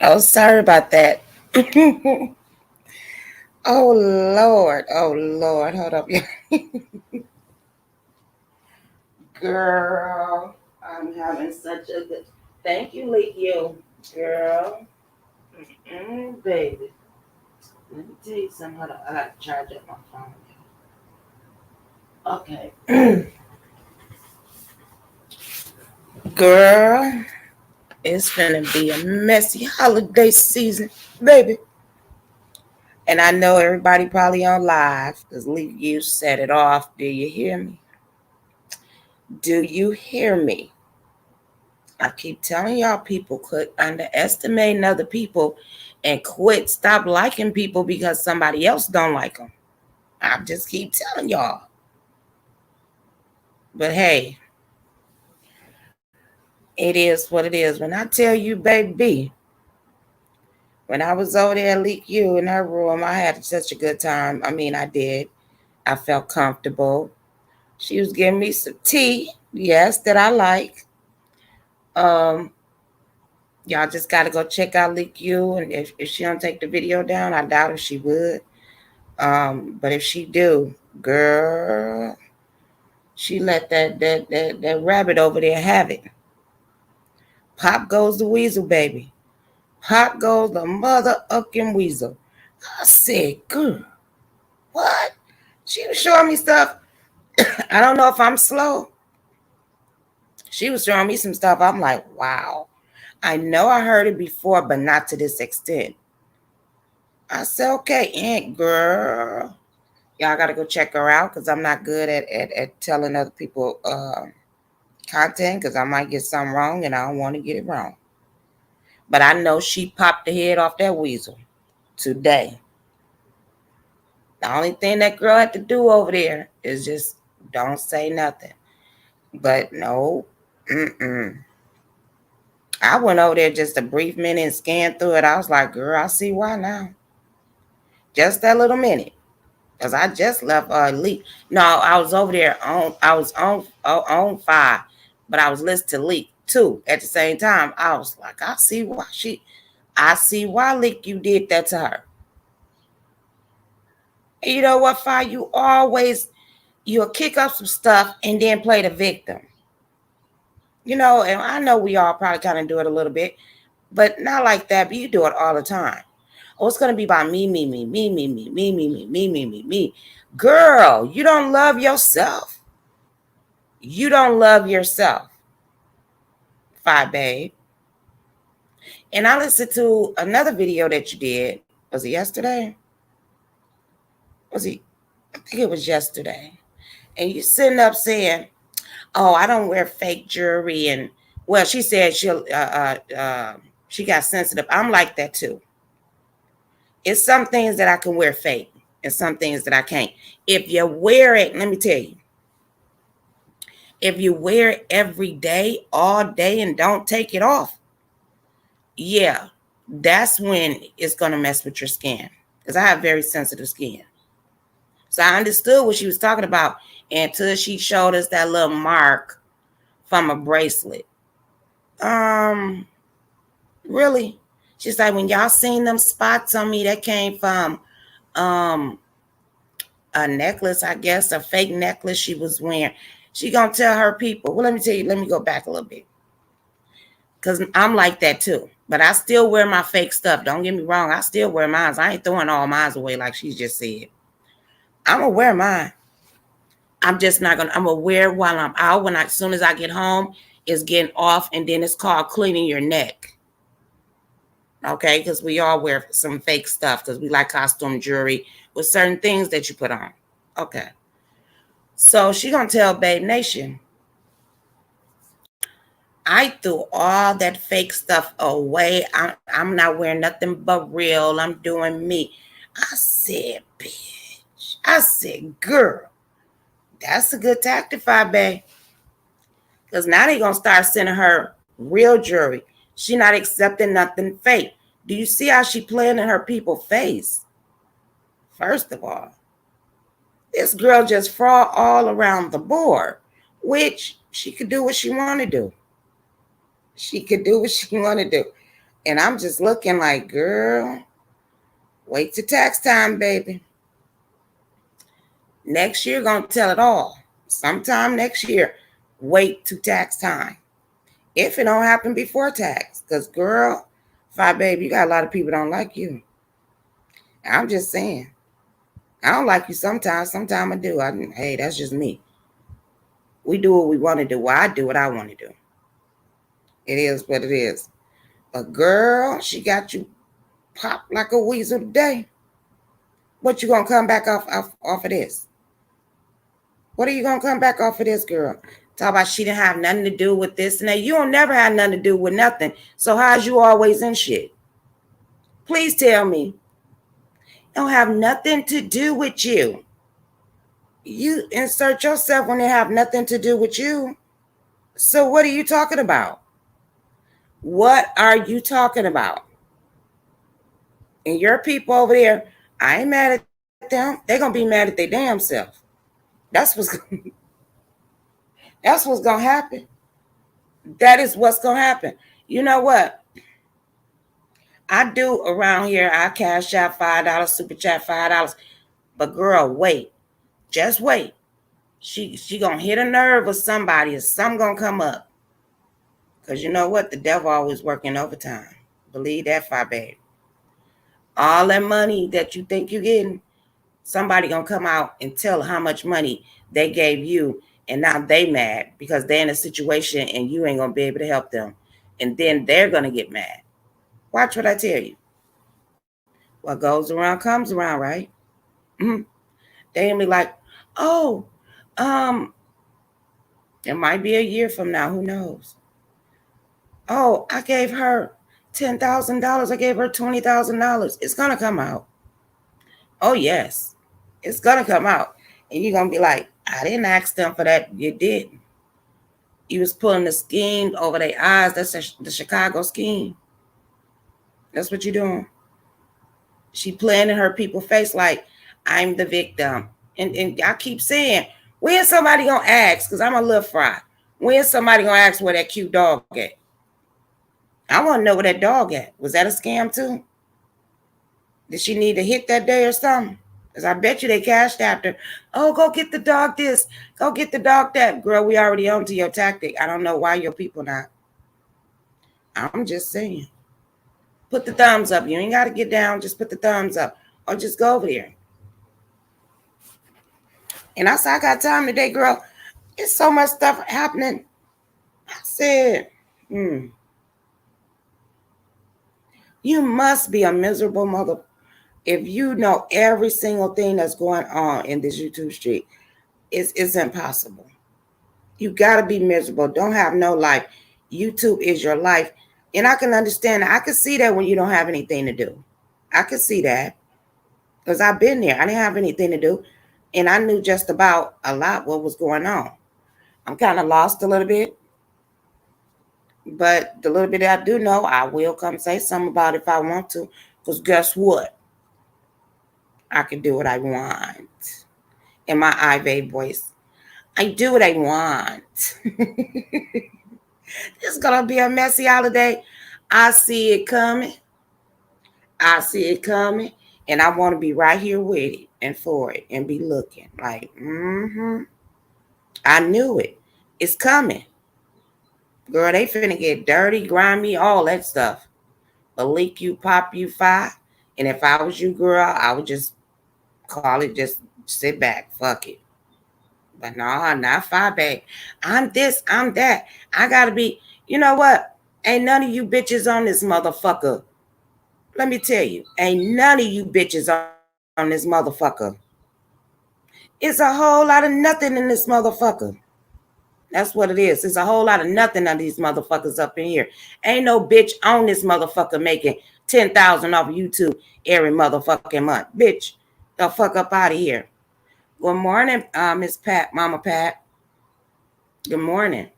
Oh, sorry about that. Oh Lord. Oh Lord. Hold up. Girl, I'm having such a good. Thank you, Leak You. Girl. Baby. Let me tell you something. Hold on. I got to charge up my phone. Okay. Girl, it's gonna be a messy holiday season, baby. And I know everybody probably on live because Leak You set it off. Do you hear me? Do you hear me? I keep telling y'all people quit underestimating other people and stop liking people because somebody else don't like them. I just keep telling y'all. But hey, it is what it is. When I tell you, baby, when I was over there at Leak You in her room, I had such a good time. I mean, I did. I felt comfortable. She was giving me some tea, yes, that I like. Um, y'all just got to go check out Leak You, and if she don't take the video down, I doubt if she would. But if she do, girl, she let that rabbit over there have it. Pop goes the weasel, baby. Pop goes the mother ucking weasel. I said, girl, what? She was showing me stuff. I don't know if I'm slow. She was showing me some stuff. I'm like, wow. I know I heard it before, but not to this extent. I said, okay, Aunt girl. Y'all got to go check her out because I'm not good at telling other people content because I might get something wrong and I don't want to get it wrong. But I know she popped the head off that weasel today. The only thing that girl had to do over there is just don't say nothing. But no, mm-mm. I went over there just a brief minute and scanned through it. I was like, girl, I see why now. Just that little minute. Because I just left Leak. No, I was over there I was on 5, but I was listening to Leak 2 at the same time. I was like, I see why Leak you did that to her. And you know what, Fi? You'll kick up some stuff and then play the victim. You know, and I know we all probably kind of do it a little bit, but not like that, but you do it all the time. Oh, it's gonna be about me, me, me, me, me, me, me, me, me, me, me, me, me. Girl, you don't love yourself. You don't love yourself. Fi, babe. And I listened to another video that you did. Was it yesterday? Was it? I think it was yesterday. And you sitting up saying, "Oh, I don't wear fake jewelry," and well, she said she got sensitive. I'm like that too. It's some things that I can wear fake, and some things that I can't. If you wear it, let me tell you, if you wear it every day, all day, and don't take it off, yeah, that's when it's gonna mess with your skin. Because I have very sensitive skin. So I understood what she was talking about until she showed us that little mark from a bracelet. Um, really? She's like, when y'all seen them spots on me, that came from um a necklace, I guess, a fake necklace she was wearing. She gonna tell her people. Well, let me tell you, let me go back a little bit. Cause I'm like that too. But I still wear my fake stuff. Don't get me wrong. I still wear mine. I ain't throwing all mine away like she just said. I'm gonna wear mine. I'm just not gonna. I'm gonna wear while I'm out. When as soon as I get home, it's getting off, and then it's called cleaning your neck. Okay, because we all wear some fake stuff because we like costume jewelry with certain things that you put on. Okay, so she gonna tell Babe Nation, I threw all that fake stuff away. I'm not wearing nothing but real. I'm doing me. I said, bitch. I said, girl, that's a good tactic, babe. Because now they gonna start sending her real jewelry. She not accepting nothing fake. Do you see how she playing in her people face? First of all, this girl just fraud all around the board, which she could do what she want to do. She could do what she want to do. And I'm just looking like, girl, wait till tax time, baby. Next year, gonna tell it all. Sometime next year, wait to tax time. If it don't happen before tax, because girl, five baby, you got a lot of people don't like you. I'm just saying. I don't like you sometimes. Sometimes I do. Hey, that's just me. We do what we want to do. Well, I do what I want to do. It is what it is. But girl, she got you popped like a weasel today. What you gonna come back off of this? What are you gonna come back off of this, girl? Talk about she didn't have nothing to do with this and that. You don't never have nothing to do with nothing. So how's you always in shit? Please tell me. Don't have nothing to do with you. You insert yourself when they have nothing to do with you. So what are you talking about? What are you talking about? And your people over there, I ain't mad at them. They're gonna be mad at their damn self. That's what's that's what's gonna happen. That is what's gonna happen. You know what? I do around here. I cash out $5, super chat $5. But girl, wait. Just wait. She gonna hit a nerve with somebody, or something gonna come up. Cause you know what? The devil always working overtime. Believe that, fire babe. All that money that you think you're getting, somebody gonna come out and tell how much money they gave you, and now they mad because they're in a situation and you ain't gonna be able to help them, and then they're gonna get mad. Watch what I tell you. What goes around comes around, right? Mm-hmm. They gonna be like, oh, it might be a year from now. Who knows? Oh, I gave her $10,000. I gave her $20,000. It's gonna come out. Oh yes, it's gonna come out, and you're gonna be like, I didn't ask them for that. You did. You was pulling the scheme over their eyes. That's the Chicago scheme. That's what you're doing. She playing in her people face like I'm the victim, and I keep saying, when somebody gonna ask? Because I'm a little fry. When somebody gonna ask where that cute dog at? I want to know where that dog at. Was that a scam too? Did she need to hit that day or something? Because I bet you they cashed after. Oh, go get the dog this. Go get the dog that. Girl, we already on to your tactic. I don't know why your people not. I'm just saying. Put the thumbs up. You ain't got to get down. Just put the thumbs up. Or just go over there. And I said, I got time today, girl. It's so much stuff happening. I said, you must be a miserable mother if you know every single thing that's going on in this YouTube street. It's impossible. You got to be miserable. Don't have no life. YouTube is your life. And I can understand that. I can see that when you don't have anything to do. I can see that because I've been there. I didn't have anything to do. And I knew just about a lot what was going on. I'm kind of lost a little bit. But the little bit that I do know, I will come say something about it if I want to. Because guess what? I can do what I want. In my Ivy voice. I do what I want. It's going to be a messy holiday. I see it coming. I see it coming. And I want to be right here with it and for it and be looking like, I knew it. It's coming. Girl, they finna get dirty, grimy, all that stuff. But leak you, pop you, fire. And if I was you, girl, I would just call it, just sit back. Fuck it. But no, not fire back. I'm this, I'm that. I gotta be, you know what? Ain't none of you bitches on this motherfucker. Let me tell you, ain't none of you bitches on this motherfucker. It's a whole lot of nothing in this motherfucker. That's what it is. It's a whole lot of nothing on these motherfuckers up in here. Ain't no bitch on this motherfucker making 10,000 off of YouTube every motherfucking month. Bitch, the fuck up out of here. Good morning, Miss Pat, Mama Pat. Good morning.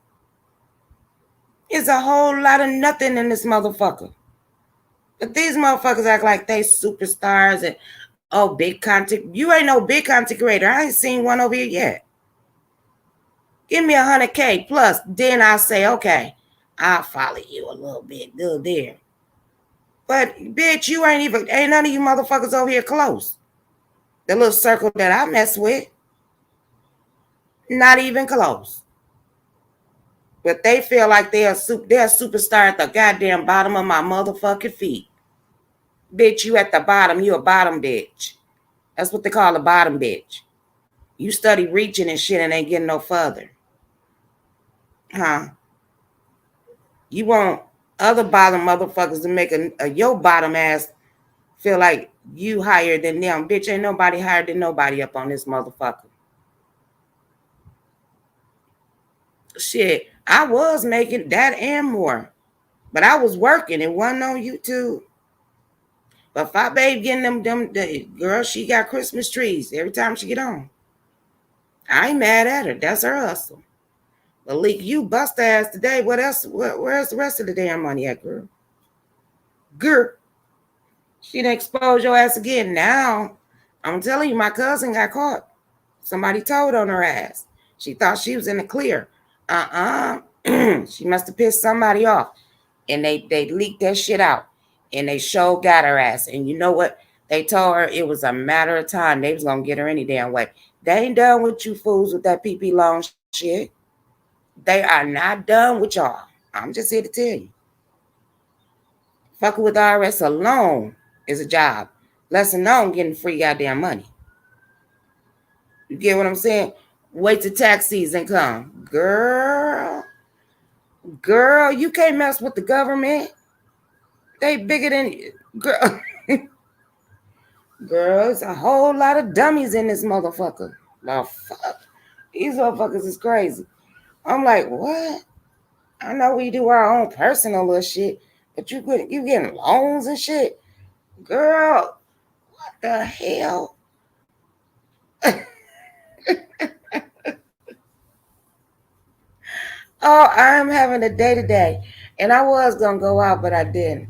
It's a whole lot of nothing in this motherfucker. But these motherfuckers act like they superstars and big content. You ain't no big content creator. I ain't seen one over here yet. Give me 100K plus. Then I'll say, okay, I'll follow you a little bit. Good there. But bitch, ain't none of you motherfuckers over here close. The little circle that I mess with, not even close. But they feel like they're a superstar at the goddamn bottom of my motherfucking feet. Bitch, you at the bottom, you a bottom bitch. That's what they call a bottom bitch. You study reaching and shit and ain't getting no further. Huh? You want other bottom motherfuckers to make your bottom ass feel like you higher than them. Bitch, ain't nobody higher than nobody up on this motherfucker. Shit, I was making that and more. But I was working. It wasn't on YouTube. But Fi Babe getting them girl, she got Christmas trees every time she get on. I ain't mad at her. That's her hustle. But Leak, you bust ass today. What else? Where's the rest of the damn money at, girl? Girl. She done expose your ass again. Now, I'm telling you, my cousin got caught. Somebody told on her ass. She thought she was in the clear. She must have pissed somebody off. And they leaked that shit out. And they sure got her ass. And you know what? They told her it was a matter of time. They was going to get her any damn way. They ain't done with you fools with that PP long shit. They are not done with y'all. I'm just here to tell you. Fucking with the IRS alone is a job. Less alone getting free goddamn money. You get what I'm saying? Wait till tax season come. Girl, you can't mess with the government. They bigger than you. Girl. Girl, it's a whole lot of dummies in this motherfucker. The fuck? These motherfuckers is crazy. I'm like, what? I know we do our own personal little shit, but you getting loans and shit? Girl, what the hell? Oh, I'm having a day today. And I was going to go out, but I didn't.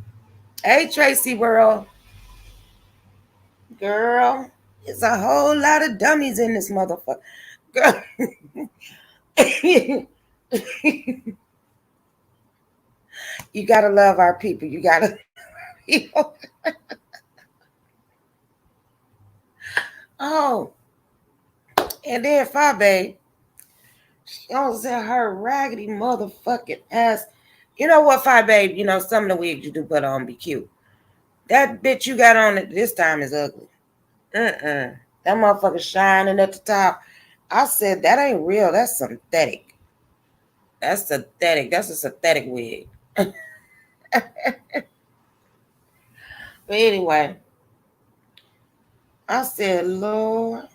Hey, Tracy World. Girl, it's a whole lot of dummies in this motherfucker. Girl. You got to love our people. You got to. Oh. And then Fi Babe, she don't say her raggedy motherfucking ass. You know what, Fi Babe? You know, some of the wigs you do put on be cute. That bitch you got on this time is ugly. That motherfucker shining at the top. I said, that ain't real. That's synthetic. That's synthetic. That's a synthetic wig. But anyway, I said, Lord.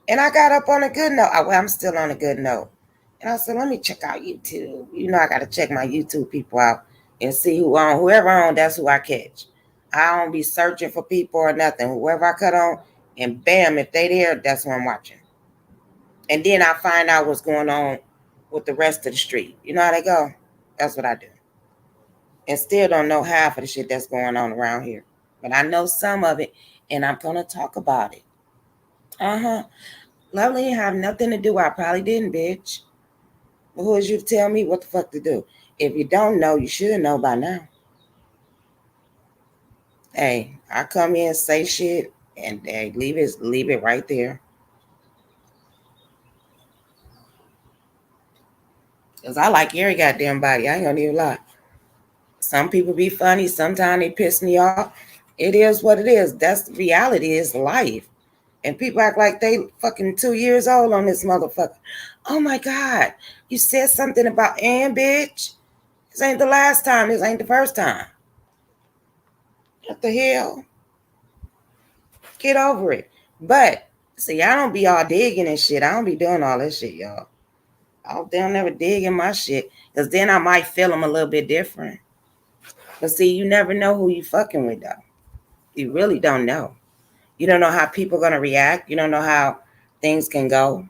And I got up on a good note. Well, I'm still on a good note. And I said, let me check out YouTube. You know, I got to check my YouTube people out and see whoever on, that's who I catch. I don't be searching for people or nothing. Whoever I cut on, and bam, if they there, that's what I'm watching. And then I find out what's going on with the rest of the street. You know how they go? That's what I do. And still don't know half of the shit that's going on around here. But I know some of it, and I'm going to talk about it. Lovely have nothing to do. I probably didn't, bitch. But who is you to tell me what the fuck to do? If you don't know, you should know by now. Hey, I come in and say shit, and hey, leave it right there. Because I like every goddamn body. I ain't gonna even lie. Some people be funny. Sometimes they piss me off. It is what it is. That's the reality. Is life. And people act like they fucking 2 years old on this motherfucker. Oh my God. You said something about Ann, bitch. This ain't the last time. This ain't the first time. What the hell? Get over it. But, see, I don't be all digging and shit. I don't be doing all this shit, y'all. I hope they don't never dig in my shit. Because then I might feel them a little bit different. But see, you never know who you fucking with, though. You really don't know. You don't know how people are going to react. You don't know how things can go.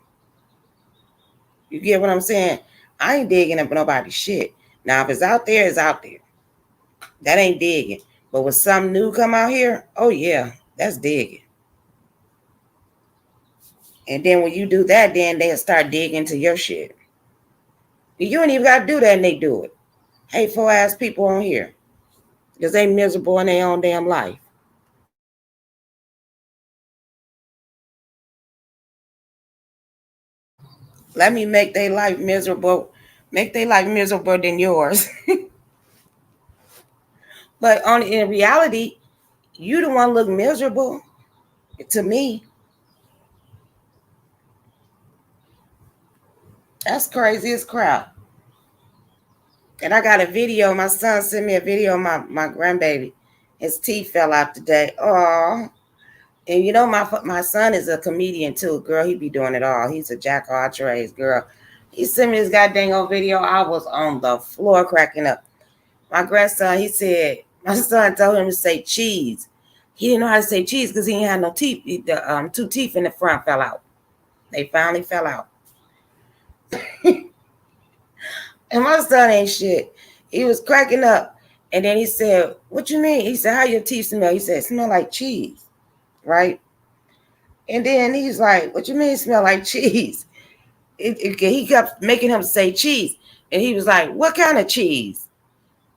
You get what I'm saying? I ain't digging up nobody's shit. Now, if it's out there, it's out there. That ain't digging. But when something new come out here, oh yeah, that's digging. And then when you do that, then they'll start digging into your shit. You ain't even got to do that and they do it. Hateful ass people on here. because they miserable in their own damn life. Let me make their life miserable, make their life miserable than yours. But in reality, you the one look miserable to me. That's crazy as crap. And I got a video. My son sent me a video of my grandbaby. His teeth fell out today. Oh, and you know my son is a comedian too. Girl, he be doing it all. He's a jack of all trades. Girl, he sent me this goddamn old video. I was on the floor cracking up. My grandson, he said, my son told him to say cheese. He didn't know how to say cheese because he didn't have no teeth. The two teeth in the front fell out. They finally fell out. And my son ain't shit. He was cracking up. And then he said, "What you mean?" He said, "How your teeth smell?" He said, "It smell like cheese." Right? And then he's like, "What you mean smell like cheese?" He kept making him say cheese. And he was like, "What kind of cheese?"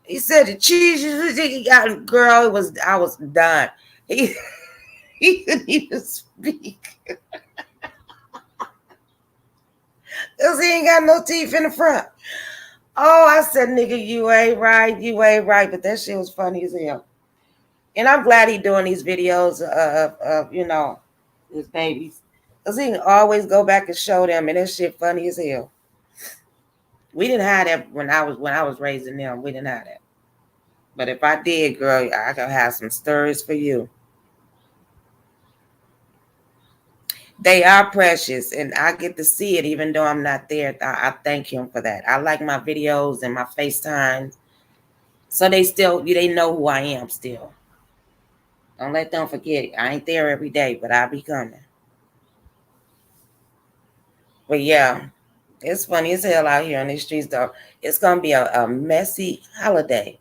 He said, "The cheese you got." Girl, I was done. He, he couldn't even speak. Because he ain't got no teeth in the front. Oh, I said, "Nigga, you ain't right. You ain't right." But that shit was funny as hell. And I'm glad he doing these videos of his babies. Because he can always go back and show them. And that shit funny as hell. We didn't have that when I was raising them. We didn't have that. But if I did, girl, I could have some stories for you. They are precious, and I get to see it even though I'm not there. I thank him for that. I like my videos and my FaceTime. So they know who I am still. Don't let them forget it. I ain't there every day, but I'll be coming. But yeah, it's funny as hell out here on these streets, though. It's going to be a messy holiday.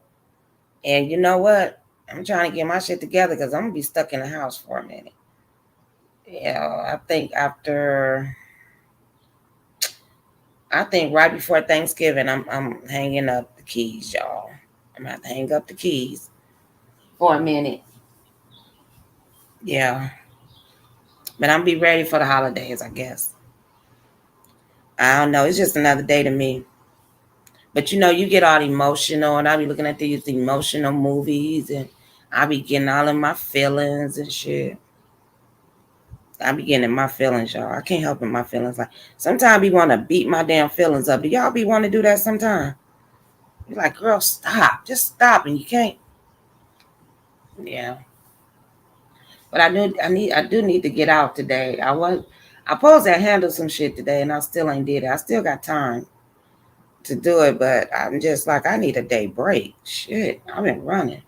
And you know what? I'm trying to get my shit together because I'm going to be stuck in the house for a minute. Yeah, I think right before Thanksgiving, I'm hanging up the keys, y'all. I'm going to hang up the keys for a minute. Yeah. But I'm be ready for the holidays, I guess. I don't know. It's just another day to me. But you get all emotional, and I be looking at these emotional movies, and I be getting all in my feelings and shit. I be getting in my feelings, y'all. I can't help in my feelings. Like sometimes we want to beat my damn feelings up. Do y'all be want to do that sometimes? You're like, girl, stop. Just stop, and you can't. Yeah. But I do need to get out today. I supposed to handle some shit today, and I still ain't did it. I still got time to do it, but I'm just like, I need a day break. Shit, I've been running.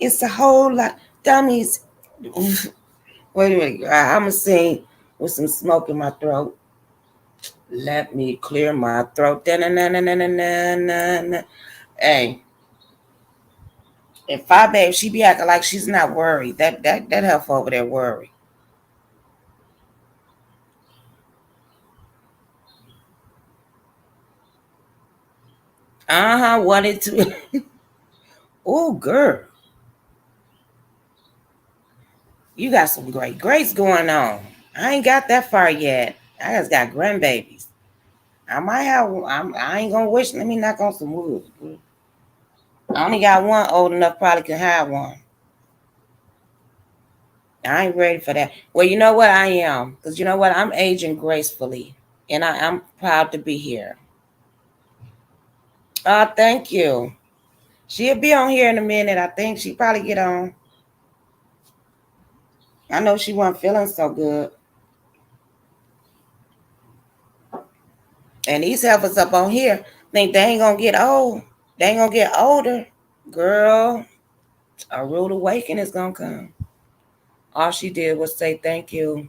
It's a whole lot. Dummies. Wait a minute. I'm going to sing with some smoke in my throat. Let me clear my throat. Da-na-na-na-na-na-na-na. Hey. If I babe, she be acting like she's not worried. That help over there worry. Uh-huh. Wanted to. Oh, girl. You got some great grades going on. I ain't got that far yet. I just got grandbabies. I might have. I ain't gonna wish. Let me knock on some wood. I only got one old enough, probably can have one. I ain't ready for that. Well, you know what I am, because you know what I'm aging gracefully, and I'm proud to be here. Thank you. She'll be on here in a minute. I think she probably get on. I know she wasn't feeling so good, and these heifers up on here think they ain't gonna get old. They ain't gonna get older, girl. A rude awakening is gonna come. All she did was say thank you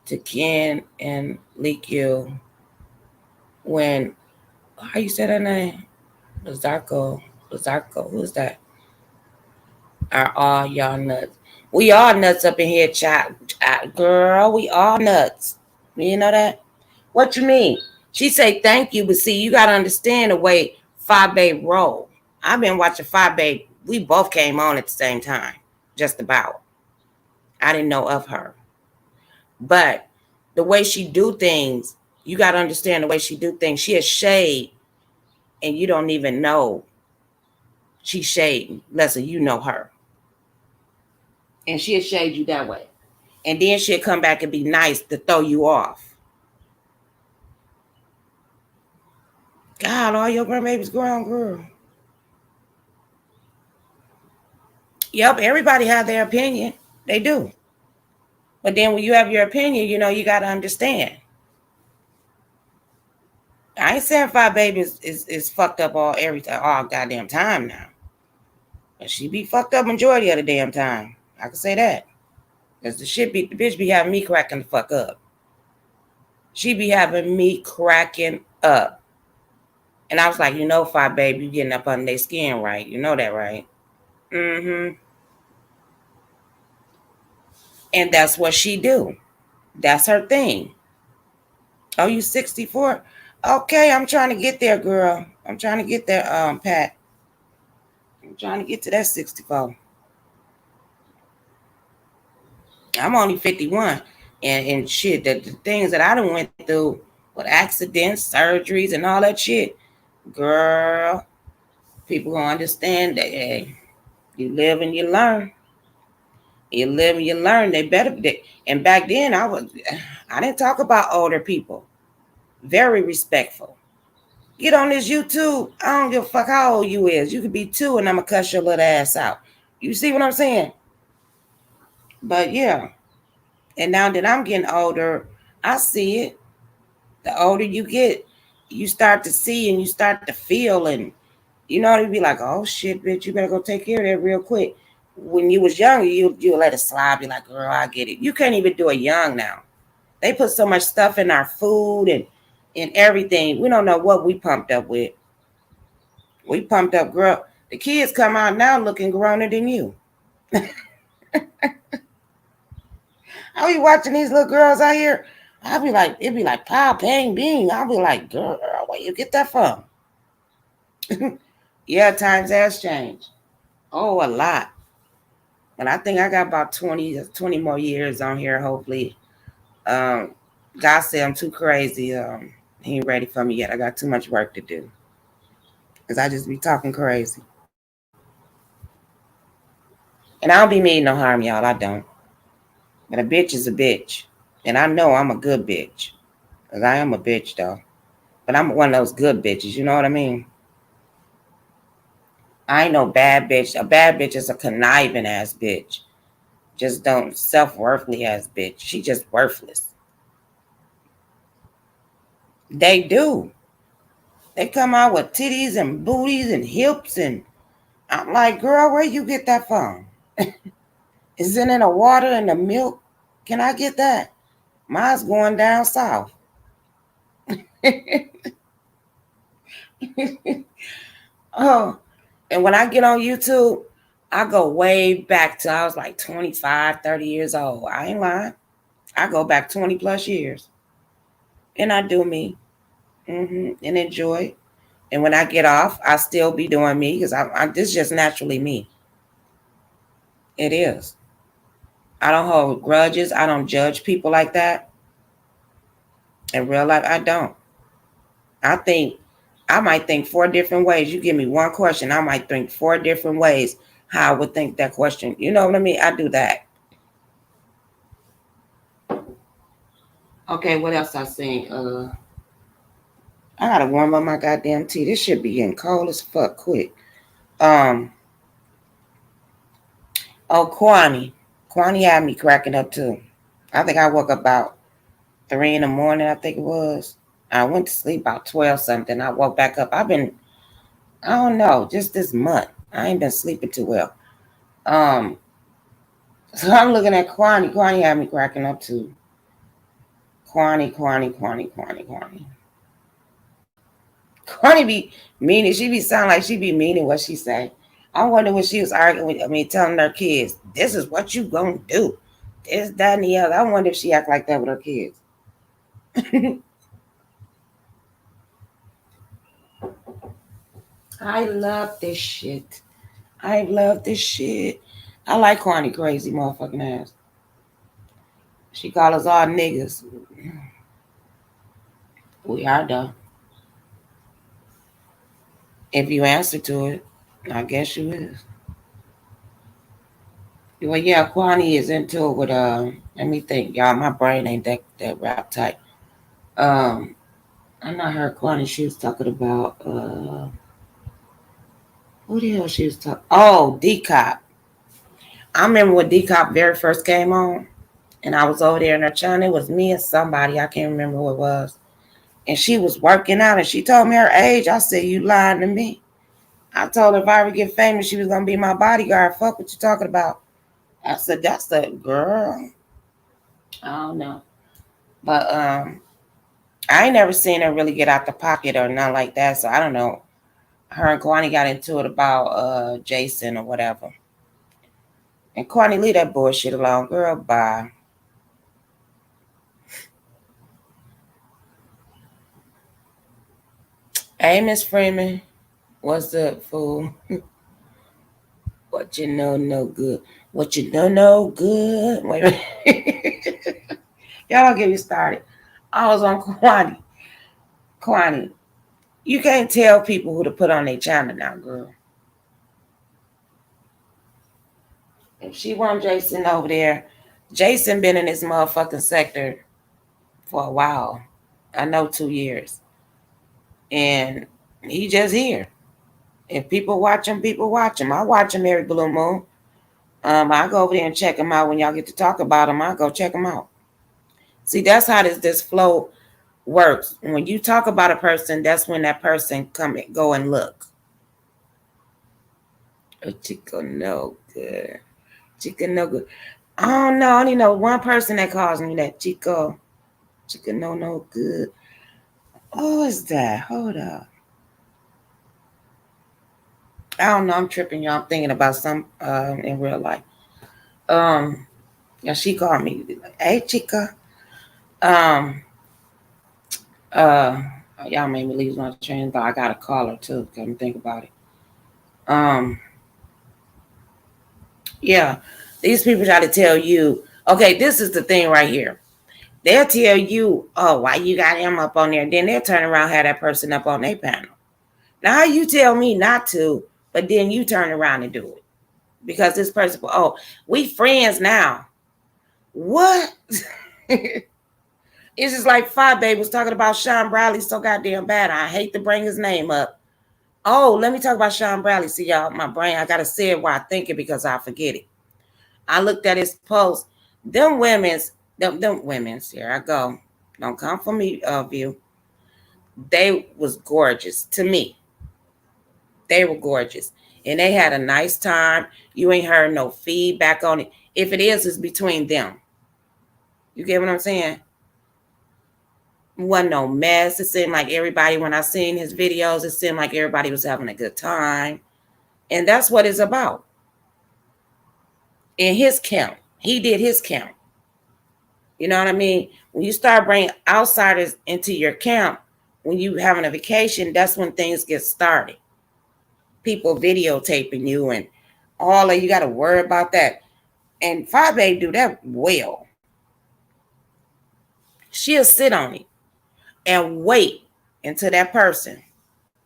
to Ken and Leekyu when how you say that name? Lazarco. Lazarco. Who's that? Are all y'all nuts? We all nuts up in here, child. Girl, we all nuts. You know that? What you mean? She say thank you, but see, you gotta understand the way Fabe roll. I've been watching Five Babe. We both came on at the same time, just about. I didn't know of her, but the way she do things, you got to understand the way she do things. She is shade, and you don't even know she's shading, unless you know her, and she'll shade you that way, and then she'll come back and be nice to throw you off. God, all your grandbabies grown, girl. Yep, everybody have their opinion. They do. But then when you have your opinion, you got to understand. I ain't saying Five Baby is fucked up all goddamn time now. But she be fucked up majority of the damn time. I can say that. Because the bitch be having me cracking the fuck up. She be having me cracking up. And I was like, Five Baby, you getting up under their skin, right? You know that, right? Mm-hmm. And that's what she do. That's her thing. Oh, you 64? Okay, I'm trying to get there, girl. I'm trying to get there, Pat. I'm trying to get to that 64. I'm only 51. And shit, the things that I done went through with accidents, surgeries, and all that shit, girl, people gonna understand that, hey, you live and you learn. You live and you learn. They better be. And back then, I didn't talk about older people. Very respectful. Get on this YouTube. I don't give a fuck how old you is. You could be 2 and I'm going to cuss your little ass out. You see what I'm saying? But yeah. And now that I'm getting older, I see it. The older you get, you start to see and you start to feel, and you'd be like, oh shit, bitch, you better go take care of that real quick. When you was younger, you let it slide, be like, girl, I get it. You can't even do it young now. They put so much stuff in our food and everything. We don't know what we pumped up with. We pumped up, girl. The kids come out now looking growner than you. I be watching these little girls out here. I'll be like, it'd be like, pow, bang, bing. I'll be like, girl, where you get that from? Yeah, times has changed. Oh, a lot. But I think I got about 20 more years on here, hopefully. God said I'm too crazy. He ain't ready for me yet. I got too much work to do. Because I just be talking crazy. And I don't be meaning no harm, y'all. I don't. But a bitch is a bitch. And I know I'm a good bitch. Because I am a bitch, though. But I'm one of those good bitches. You know what I mean? I ain't no bad bitch. A bad bitch is a conniving ass bitch. Just don't self-worthly ass bitch. She just worthless. They do. They come out with titties and booties and hips, and I'm like, girl, where you get that from? Is it in the water and the milk? Can I get that? Mine's going down south. Oh, and when I get on YouTube, I go way back to I was like 25, 30 years old. I ain't lying. I go back 20 plus years. And I do me. And enjoy. And when I get off, I still be doing me because this is just naturally me. It is. I don't hold grudges. I don't judge people like that. In real life, I don't. I might think 4 different ways. You give me one question, I might think 4 different ways how I would think that question. You know what I mean? I do that. Okay, what else I seen? I gotta warm up my goddamn tea. This shit be getting cold as fuck quick. Oh, Kwani. Kwani had me cracking up too. I think I woke up about 3 in the morning, I think it was. I went to sleep about 12 something. I woke back up. I don't know, just this month. I ain't been sleeping too well. So I'm looking at Kwani. Kwani had me cracking up too. Kwani. Kwani be meaning. She be sound like she be meaning what she say. I wonder when she was arguing with, telling her kids, this is what you gonna do. This, that, and the other. I wonder if she act like that with her kids. I love this shit. I love this shit. I like Kwani crazy motherfucking ass. She call us all niggas. We are though. If you answer to it, I guess you is. Well, yeah, Kwani is into it with let me think, y'all. My brain ain't that rap tight. I not heard Kwani. She was talking about who the hell she was talking? Oh, D Cop. I remember when D Cop very first came on, and I was over there in her channel. It was me and somebody, I can't remember who it was, and she was working out, and she told me her age. I said, "You lying to me." I told her if I ever get famous, she was gonna be my bodyguard. Fuck what you talking about. I said, "That's the girl." I don't know, but I ain't never seen her really get out the pocket or nothing like that. So I don't know. Her and Kwani got into it about Jason or whatever. And Kwani, leave that bullshit alone, girl. Bye. Hey, Miss Freeman. What's up, fool? What you know, no good. What you know, no good. Wait a minute. Y'all don't get me started. I was on Kwani. Kwani, you can't tell people who to put on their channel now, girl. If she want Jason over there, Jason been in this motherfucking sector for a while. I know 2 years. And he just here. If people watch him, people watch him. I watch him every blue moon. I go over there and check him out when y'all get to talk about him. I go check him out. See, that's how this flow works. When you talk about a person, that's when that person go and look. Oh, Chico, no good. Chico, no good. I don't know. I only know one person that calls me that. Chico, no good. Oh, is that? Hold up. I don't know. I'm tripping, y'all. I'm thinking about some in real life. Yeah, she called me. Hey, Chica. Um, uh, y'all made me lose my train of thought. I got a caller too. Couldn't think about it. Yeah, these people try to tell you. Okay, this is the thing right here. They'll tell you, oh, why you got him up on there? Then they'll turn around and have that person up on their panel. Now, how you tell me not to, but then you turn around and do it because this person, oh, we friends now. What? It's just like Five Babe was talking about Sean Bradley so goddamn bad. I hate to bring his name up. Oh, let me talk about Sean Bradley. See, y'all, my brain, I got to say it while I think it because I forget it. I looked at his post. Them women's, here I go. Don't come for me, view. They was gorgeous to me. They were gorgeous. And they had a nice time. You ain't heard no feedback on it. If it is, it's between them. You get what I'm saying? Wasn't no mess. It seemed like everybody, when I seen his videos, it seemed like everybody was having a good time. And that's what it's about. In his count, he did his count. You know what I mean? When you start bringing outsiders into your camp, when you having a vacation, that's when things get started. People videotaping you and all of you got to worry about that. And Five Babe do that well. She'll sit on it and wait until that person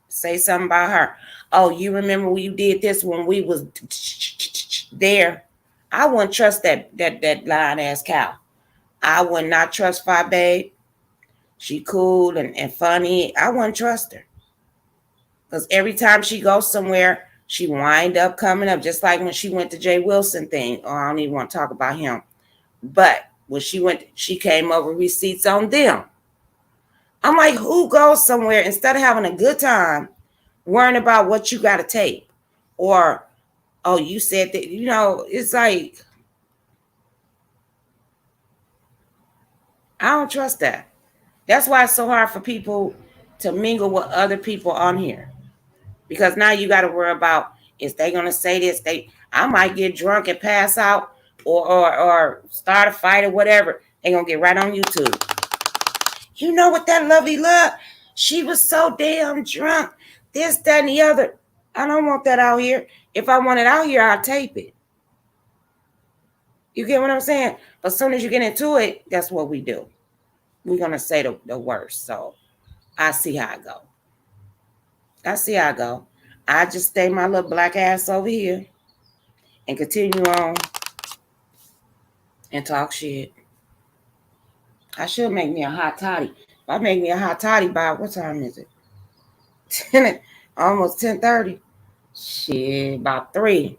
say something about her. Oh, you remember when you did this when we was there? I wouldn't trust that lying ass cow. I would not trust Five Babe. She cool and funny. I wouldn't trust her. Because every time she goes somewhere, she wind up coming up. Just like when she went to Jay Wilson thing. Oh, I don't even want to talk about him. But when she went, she came over receipts on them. I'm like, who goes somewhere instead of having a good time, worrying about what you got to take? Or, oh, you said that, it's like, I don't trust that. That's why it's so hard for people to mingle with other people on here. Because now you got to worry about, is they going to say this? I might get drunk and pass out or start a fight or whatever. They're going to get right on YouTube. You know what that lovely love? She was so damn drunk. This, that, and the other. I don't want that out here. If I want it out here, I'll tape it. You get what I'm saying? But as soon as you get into it, that's what we do. We're gonna say the worst. So I see how I go. I see how I go. I just stay my little black ass over here and continue on and talk shit. I should make me a hot toddy. If I make me a hot toddy by what time is it? 10, almost 10:30. Shit, about 3.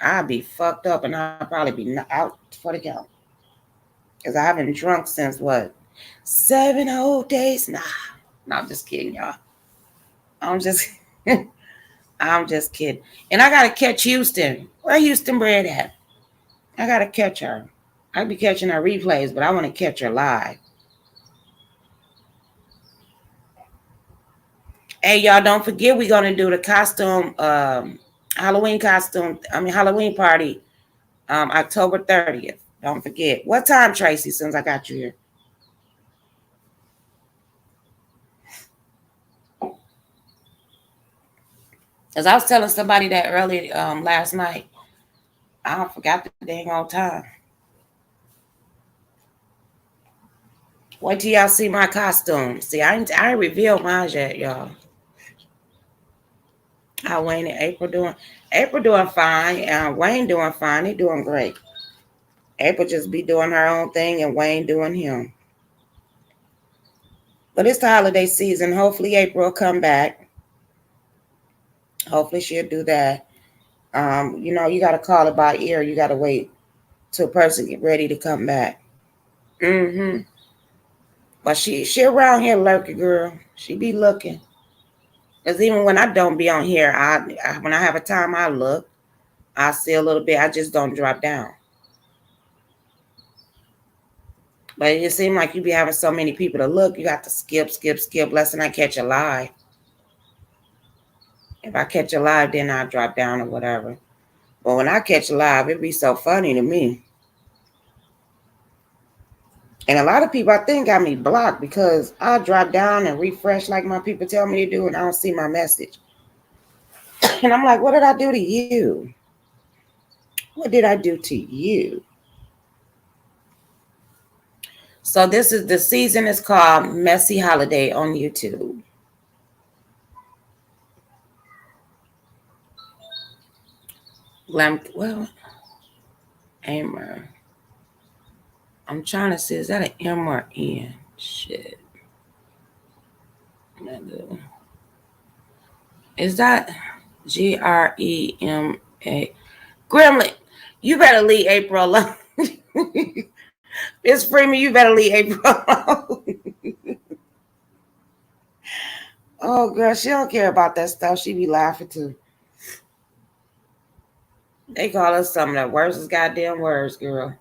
I'll be fucked up and I'll probably be out for the count. Because I haven't drunk since what? 7 whole days? Nah. No, I'm just kidding, y'all. I'm just I'm just kidding. And I gotta catch Houston. Where Houston Bread at? I gotta catch her. I be catching her replays, but I want to catch her live. Hey, y'all, don't forget we're gonna do the costume, Halloween costume. Halloween party, October 30th. Don't forget. What time, Tracy? Since I got you here. As I was telling somebody that earlier last night, I forgot the dang old time. Wait till y'all see my costume. See, I revealed mine yet, y'all. How Wayne and April doing? April doing fine. Wayne doing fine. He doing great. April just be doing her own thing and Wayne doing him. But it's the holiday season. Hopefully April will come back. Hopefully she'll do that. You got to call it by ear. You got to wait till a person get ready to come back. Mm-hmm. But she around here lurking, girl. She be looking. Because even when I don't be on here, when I have a time, I look. I see a little bit. I just don't drop down. But it seems like you be having so many people to look. You got to skip, lest I catch a live. If I catch a live, then I drop down or whatever. But when I catch a live, it be so funny to me. And a lot of people, I think, got me blocked because I drop down and refresh like my people tell me to do, and I don't see my message. And I'm like, what did I do to you? What did I do to you? So this is the season is called Messy Holiday on YouTube. Amer. I'm trying to see, is that an M or N? Shit. Is that GREMA? Gremlin, you better leave April alone. Miss Freeman, you better leave April alone. Oh, girl, she don't care about that stuff. She be laughing too. They call us some of the worst goddamn words, girl.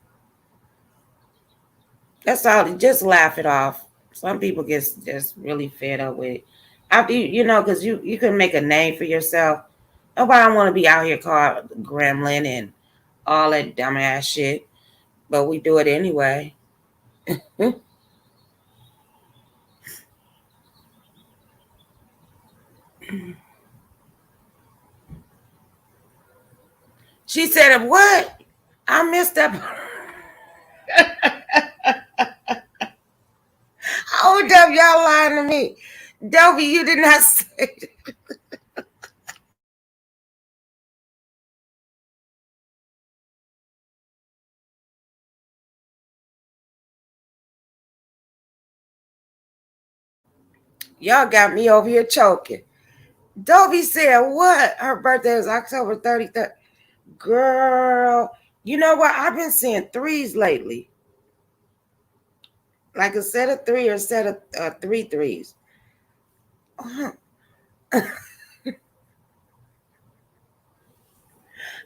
That's all. Just laugh it off. Some people get just really fed up with it. After because you can make a name for yourself. Nobody want to be out here called gremlin and all that dumbass shit, but we do it anyway. She said, "What? I missed that." Hold up, y'all lying to me. Dobie, you did not say that. Y'all got me over here choking. Dobie said, what? Her birthday is October 33rd. Girl, you know what? I've been seeing threes lately. Like a set of three or a set of three threes.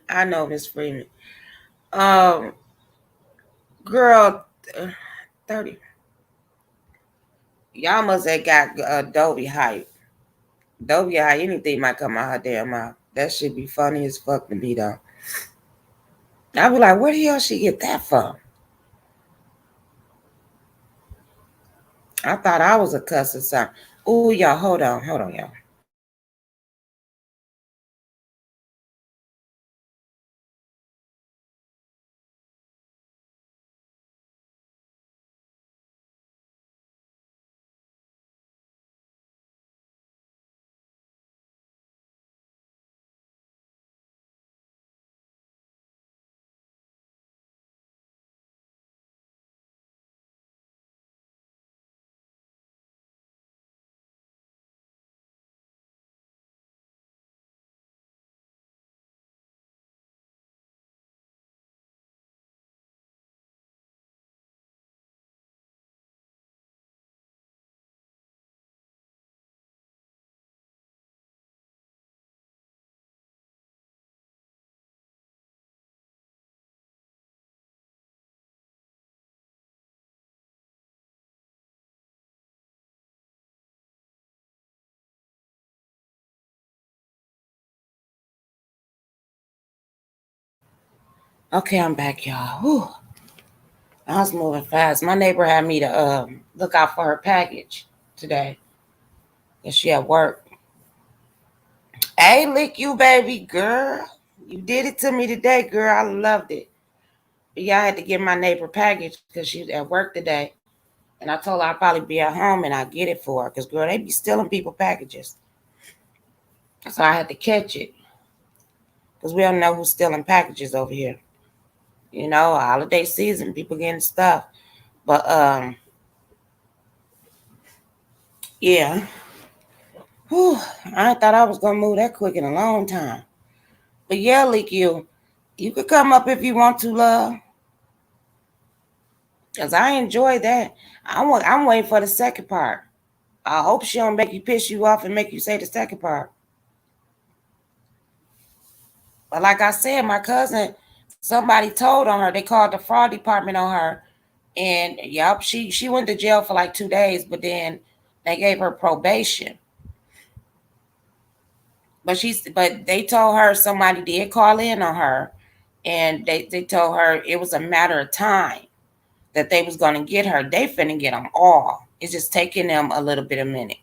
I know, Miss Freeman. Um, girl, 30. Y'all must have got Dobie hype. Dobie hype, anything might come out her damn mouth. That should be funny as fuck to me, though. I'll be like, where the hell she get that from? I thought I was a cuss or something. Ooh, y'all, hold on, y'all. Okay, I'm back, y'all. Whew. I was moving fast. My neighbor had me to look out for her package today. And she at work. Hey, lick you, baby girl. You did it to me today, girl. I loved it. But yeah, I had to get my neighbor package because she was at work today. And I told her I'd probably be at home and I'd get it for her. Because, girl, they be stealing people packages. So I had to catch it. Because we don't know who's stealing packages over here. You know, holiday season, people getting stuff. But, yeah. Whew, I thought I was going to move that quick in a long time. But yeah, Leak, you could come up if you want to, love. Because I enjoy that. I'm waiting for the second part. I hope she don't make you piss you off and make you say the second part. But like I said, my cousin, somebody told on her. They called the fraud department on her. And yep, she went to jail for like 2 days, but then they gave her probation. But they told her somebody did call in on her, and they told her it was a matter of time that they was gonna get her. They finna get them all. It's just taking them a little bit of minute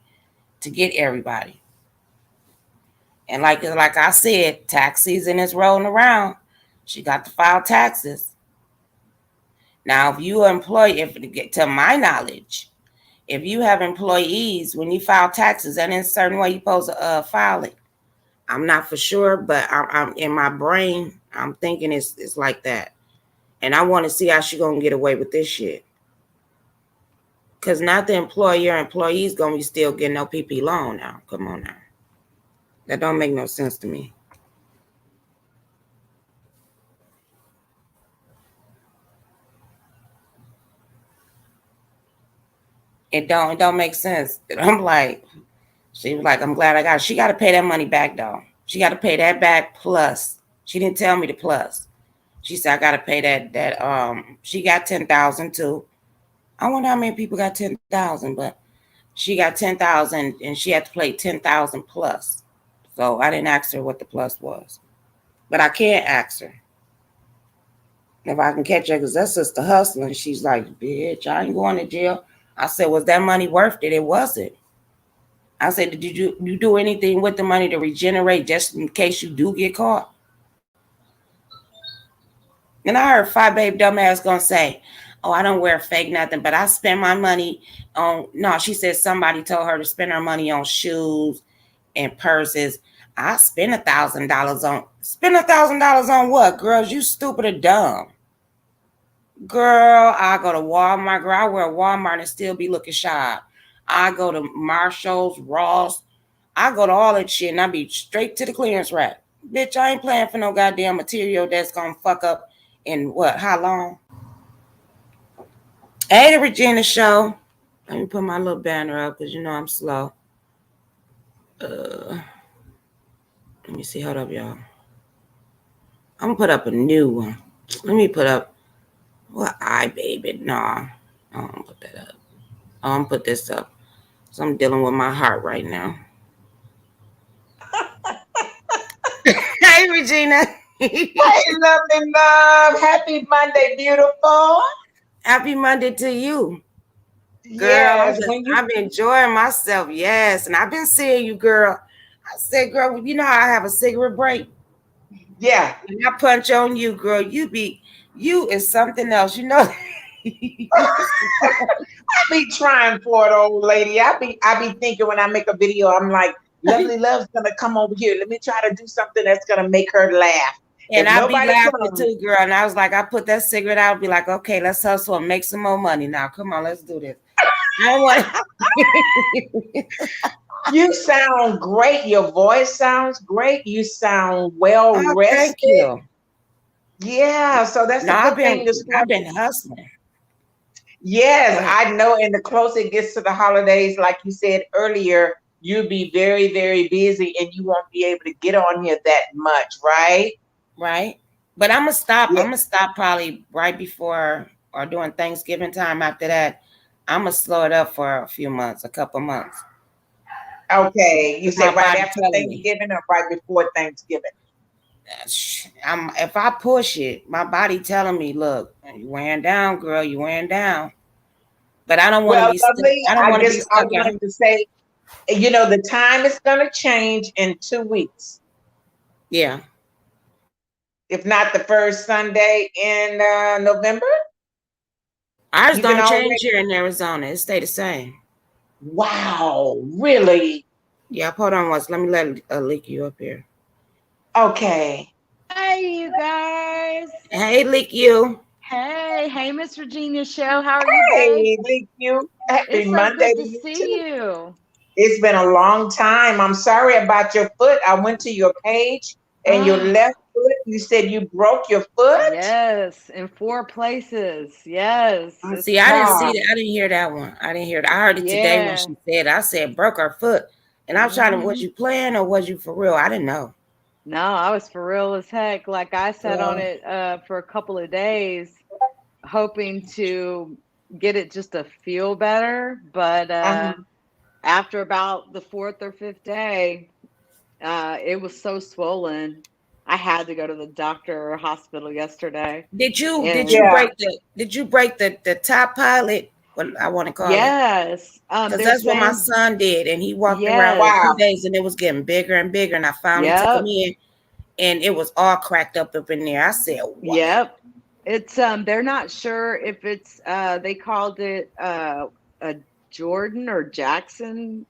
to get everybody. And like I said, tax season is rolling around. She got to file taxes. Now, if you employ, if to my knowledge, if you have employees, when you file taxes, and in a certain way you're supposed to file it. I'm not for sure, but I'm in my brain, I'm thinking it's like that. And I want to see how she gonna get away with this shit. Cause not the employees gonna be still getting no PP loan now. Come on now. That don't make no sense to me. It don't make sense. I'm like, she was like, I'm glad I got it. She gotta pay that money back though. She gotta pay that back plus. She didn't tell me the plus. She said I gotta pay that she got 10,000 too. I wonder how many people got 10,000, but she got 10,000 and she had to pay 10,000 plus. So I didn't ask her what the plus was. But I can't ask her if I can catch her because that's just the hustling. She's like, bitch, I ain't going to jail. I said, was that money worth it? It wasn't. I said, did you do anything with the money to regenerate just in case you do get caught? And I heard Five Babe dumbass gonna say, oh, I don't wear fake nothing, but I spend my money on, no, she said somebody told her to spend her money on shoes and purses. I spend $1,000 on what, girls? You stupid or dumb. Girl, I go to Walmart. Girl, I wear Walmart and still be looking sharp. I go to Marshall's, Ross. I go to all that shit and I be straight to the clearance rack. Bitch, I ain't playing for no goddamn material that's gonna fuck up in what? How long? Hey, the Regina Show. Let me put my little banner up because you know I'm slow. Let me see. Hold up, y'all. I'm gonna put up a new one. Let me put up what baby. Nah, I don't put that up. I'm gonna put this up. So I'm dealing with my heart right now. Hey, Regina. Hey, love and love. Happy Monday, beautiful. Happy Monday to you. Girl, Yes, when you I've been enjoying myself. Yes. And I've been seeing you, girl. I said, girl, you know how I have a cigarette break? yeah. And I punch on you, girl. You is something else. You know, I be trying for it, old lady. I be thinking when I make a video, I'm like, Lovely Love's gonna come over here. Let me try to do something that's gonna make her laugh. and If I be nobody laughing comes, too, girl. And I was like, I put that cigarette out, be like, okay, let's hustle and make some more money now. Come on, let's do this. I want. you sound great. Your voice sounds great. You sound well Oh, thank rested. you. Yeah, so that's No, a I've good been thing to I've start. been hustling. Go Yes, ahead. I know. And the closer it gets to the holidays, like you said earlier, you'll be very, very busy and you won't be able to get on here that much, right? Right? But I'm gonna stop. Yeah. I'm gonna stop probably right before or during Thanksgiving time. After that, I'm gonna slow it up for a few months, a couple months. Okay. You My said right body after telling me. Thanksgiving or right before Thanksgiving? If I push it, my body telling me, look, you wearing down, girl, you wearing down. But I don't want to Well, be stuck. lovely, I don't want to be I stuck at wanted home. to say, the time is going to change in 2 weeks. Yeah. If not the first Sunday in November. Ours You can don't change already. here in Arizona. It stay the same. Wow, really? Yeah, hold on once. Let me let Lick you up here. Okay. Hey, you guys. Hey, Lick you. Hey, Miss Virginia Show. How are you, babe? Hey, thank you. Happy It's so Monday good to to you see too. you. It's been a long time. I'm sorry about your foot. I went to your page and your Oh, left foot, you said you broke your foot? yes, in 4 places. Yes, Oh, it's See, I didn't see God. that. I didn't hear that one. I didn't hear it. I heard it today when yeah. she said. I said broke her foot, and I was trying to. Was hmm you playing or was you for real? I didn't know. No, I was for real as heck. Like I sat on Well, it for a couple of days, hoping to get it just to feel better. But Uh-huh. after about the fourth or fifth day, it was so swollen. I had to go to the doctor or hospital yesterday. did you And Yeah. break the top pilot? What I want to call it, yes, because they're that's what my saying son did, and he walked around for yes. 2 days, and it was getting bigger and bigger, and I finally took him Yep. in, and it was all cracked up in there. I said, "Wow." Yep. It's they're not sure if it's they called it a Jordan or Jackson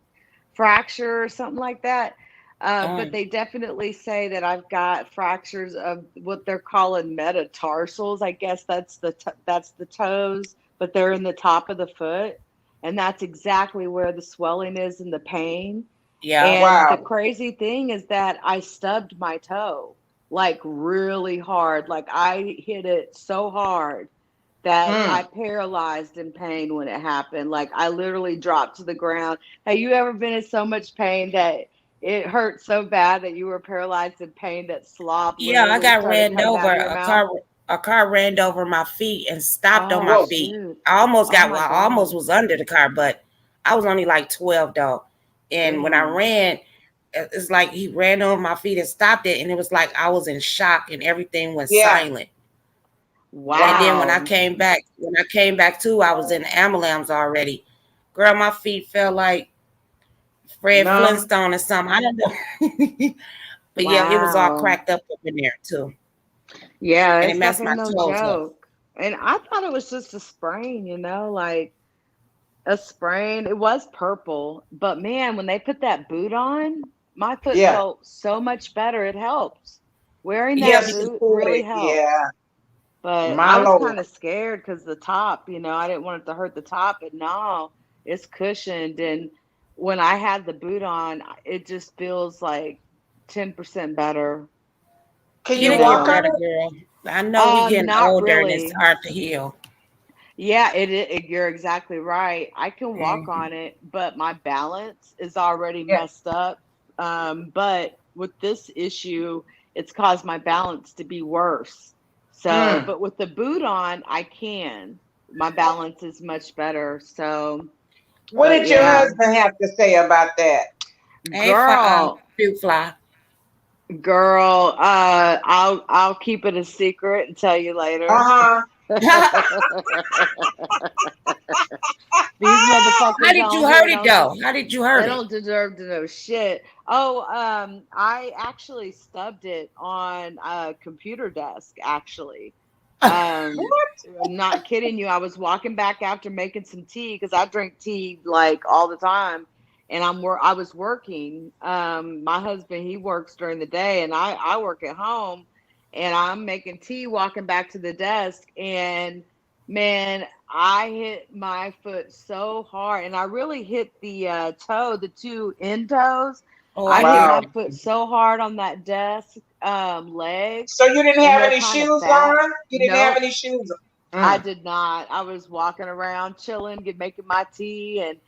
fracture or something like that. But Um, they definitely say that I've got fractures of what they're calling metatarsals. I guess that's the toes, but they're in the top of the foot, and that's exactly where the swelling is and the pain. yeah. And the Wow. crazy thing is that I stubbed my toe like really hard. Like I hit it so hard that I Mm. paralyzed in pain when it happened. Like I literally dropped to the ground. Have you ever been in so much pain that it hurt so bad that you were paralyzed in pain that slop Yeah, I literally got started ran coming over. out of your mouth? A car ran over my feet and stopped on Oh my Whoa. feet. shoot. Oh Well, my I almost God. was under the car, but I was only like 12 though. And when I Damn. ran, it's like he ran over my feet and stopped it, and it was like I was in shock and everything went Yeah. silent. And then Wow. Wow. when I came back too, I was in the ambulance already. Girl, my feet felt like Fred Numb. Flintstone or something. I don't know. But yeah, it was all Wow. cracked up in there too. Yeah, And it it's messed my definitely no toes up. joke. And I thought it was just a sprain, like a sprain. It was purple, but man, when they put that boot on, my foot Yeah. felt so much better. It helps. Wearing Yeah, that Yes, because you boot really could. helps. Yeah. But My I was Lord. kind of scared because the top, I didn't want it to hurt the top, but no, it's cushioned. And when I had the boot on, it just feels like 10% better, Can you it'll walk get on better, it? girl. I know we getting Not older and it's really. hard to heal. Yeah, you're exactly right. I can walk Mhm. on it, but my balance is already Yeah. messed up. But with this issue, it's caused my balance to be worse. So, Mm. but with the boot on, I can. My balance is much better. So, What but did your yeah, husband have to say about that? Hey, girl, fruit fly. girl, I'll keep it a secret and tell you later. Uh-huh. These How motherfuckers did you on here hurt it don't. though? How did you They hurt it? don't deserve to know shit. Oh, I actually stubbed it on a computer desk, actually. Um, What? I'm not kidding you. I was walking back after making some tea because I drink tea like all the time. And I was working. My husband, he works during the day and I work at home and I'm making tea walking back to the desk and man, I hit my foot so hard, and I really hit the the two end toes. Oh, I I hit hear my Wow. that. foot so hard on that desk leg, So you didn't and have they're any kind of shoes fat. on? You didn't have Nope, any shoes on? I Mm. did not. I was walking around, chilling, making my tea, and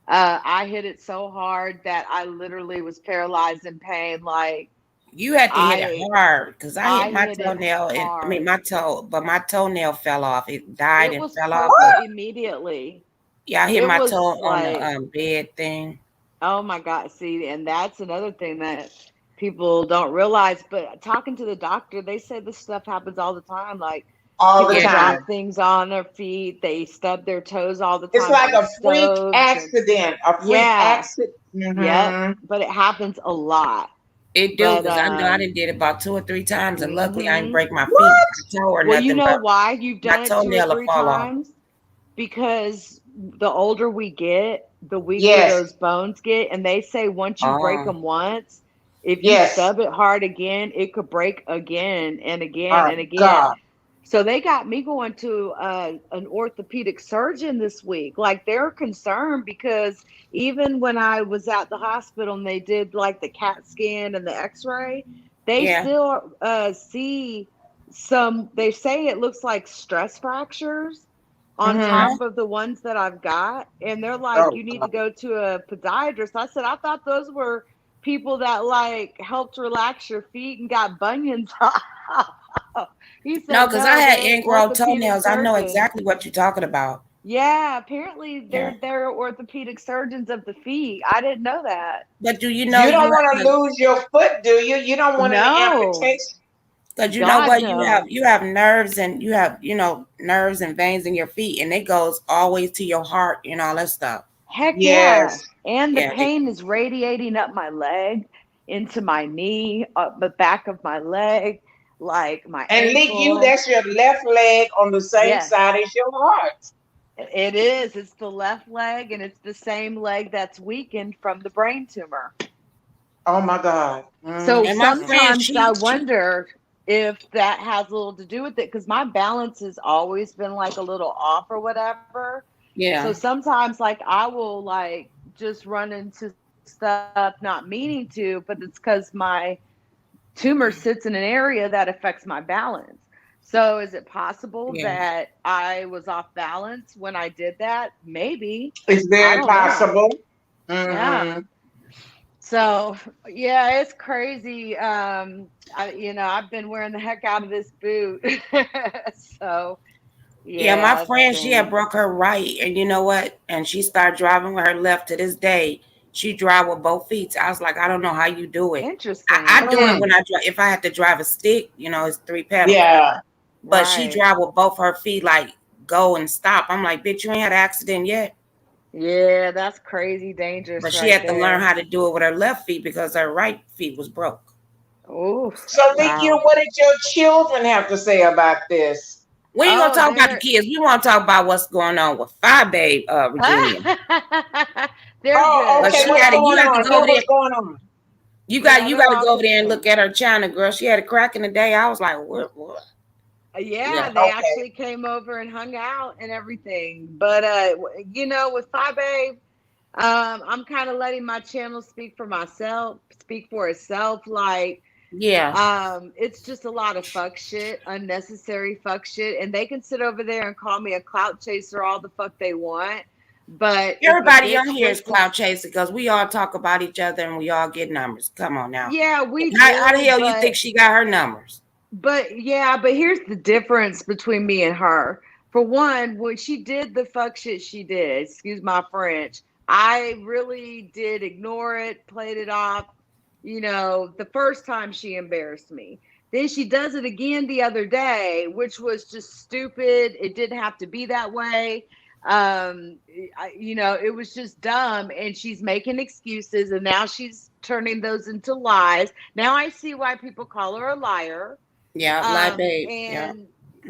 I hit it so hard that I literally was paralyzed in pain. Like You had to hit it I, hard because I hit I my hit it toenail and I mean hard. my toe, but my toenail fell off. It died It and was fell off. purple But immediately. yeah, I hit It my was toe on the like bed thing. oh my God. See, and that's another thing that people don't realize. But talking to the doctor, they say this stuff happens all the time. Like All the people time. drop things on their feet, they stub their toes all the time. It's like on a freak stoves and- accident. A freak Yeah. accident. Yep, but it happens a lot. It do, But, because I know I done did it about 2 or 3 times, and luckily I didn't Mhm. break my feet, What? my toe or Well, you nothing. know But why you've my done it 2 toenail or will 3 fall off. times? Because the older we get, the weaker Yes. those bones get, and they say once you break Oh. them once, if you Yes. stub it hard again, it could break again and again Oh, and again. God. So they got me going to an orthopedic surgeon this week. Like they're concerned because even when I was at the hospital and they did like the CAT scan and the X-ray, they Yeah. still see some. They say it looks like stress fractures on Mhm. top of the ones that I've got, and they're like, Oh, "You need God. to go to a podiatrist." I said, "I thought those were people that like helped relax your feet and got bunions." He said, No, because I had they're ingrown orthopedic toenails. I know surgeons. exactly what you're talking about. Yeah, apparently Yeah. they're orthopedic surgeons of the feet. I didn't know that. But do you know You don't you want have to lose your foot, do you? You don't want any No. amputation. because you know God, what no. you have nerves, and you have nerves and veins in your feet, and it goes always to your heart and all that stuff. Heck Yes. yeah. And the Yeah. pain is radiating up my leg, into my knee, up the back of my leg, like my And Lick, ankle. that's your left leg on the same Yes. side as your heart. It is. It's the left leg, and it's the same leg that's weakened from the brain tumor. Oh my God. So And my friend, sometimes I she wonder if that has a little to do with it, because my balance has always been like a little off or whatever. yeah. So sometimes like I will like just run into stuff not meaning to, but it's because my tumor sits in an area that affects my balance. So is it possible Yeah. that I was off balance when I did that? Maybe. It's I very don't know. possible. Yeah. Mhm. So yeah, it's crazy. I've been wearing the heck out of this boot. So Yeah, my it's friend, she had been broke her right, and you know what? And she started driving with her left to this day. She drive with both feet. I was like, I don't know how you do it. interesting. I do it Mm. when I drive. If I had to drive a stick, it's 3 pedals. Yeah. But she Right. drive with both her feet, like go and stop. I'm like, bitch, you ain't had an accident yet. Yeah, that's crazy dangerous But she right had to learn there. how to do it with her left feet because her right feet was broke. Oh, So, Lick, wow. what did your children have to say about this? We ain't gonna Oh, talk about the they're kids. We want to talk about what's going on with Five Babe Virginia. they're Oh, good. But okay. she What's had to, going you have to on? go Tell over there. what's going on. You Yeah, got they're to go over there and awesome. look at her China girl. She had a crack in the day. I was like, what? Yeah, Yeah. they Okay. actually came over and hung out and everything. But with Phi Babe, I'm kind of letting my channel speak for itself. Like, Yeah. it's just a lot of fuck shit, unnecessary fuck shit, and they can sit over there and call me a clout chaser all the fuck they want. But if a Everybody bitch on here is wants to, clout chasing because we all talk about each other and we all get numbers. Come on now. yeah, we How the do. hell you think she got her numbers? But here's the difference between me and her. For one, when she did the fuck shit she did, excuse my French, I really did ignore it, played it off, the first time she embarrassed me. Then she does it again the other day, which was just stupid. It didn't have to be that way. It was just dumb, and she's making excuses, and now she's turning those into lies. Now I see why people call her a liar. Yeah, like babe. Yeah.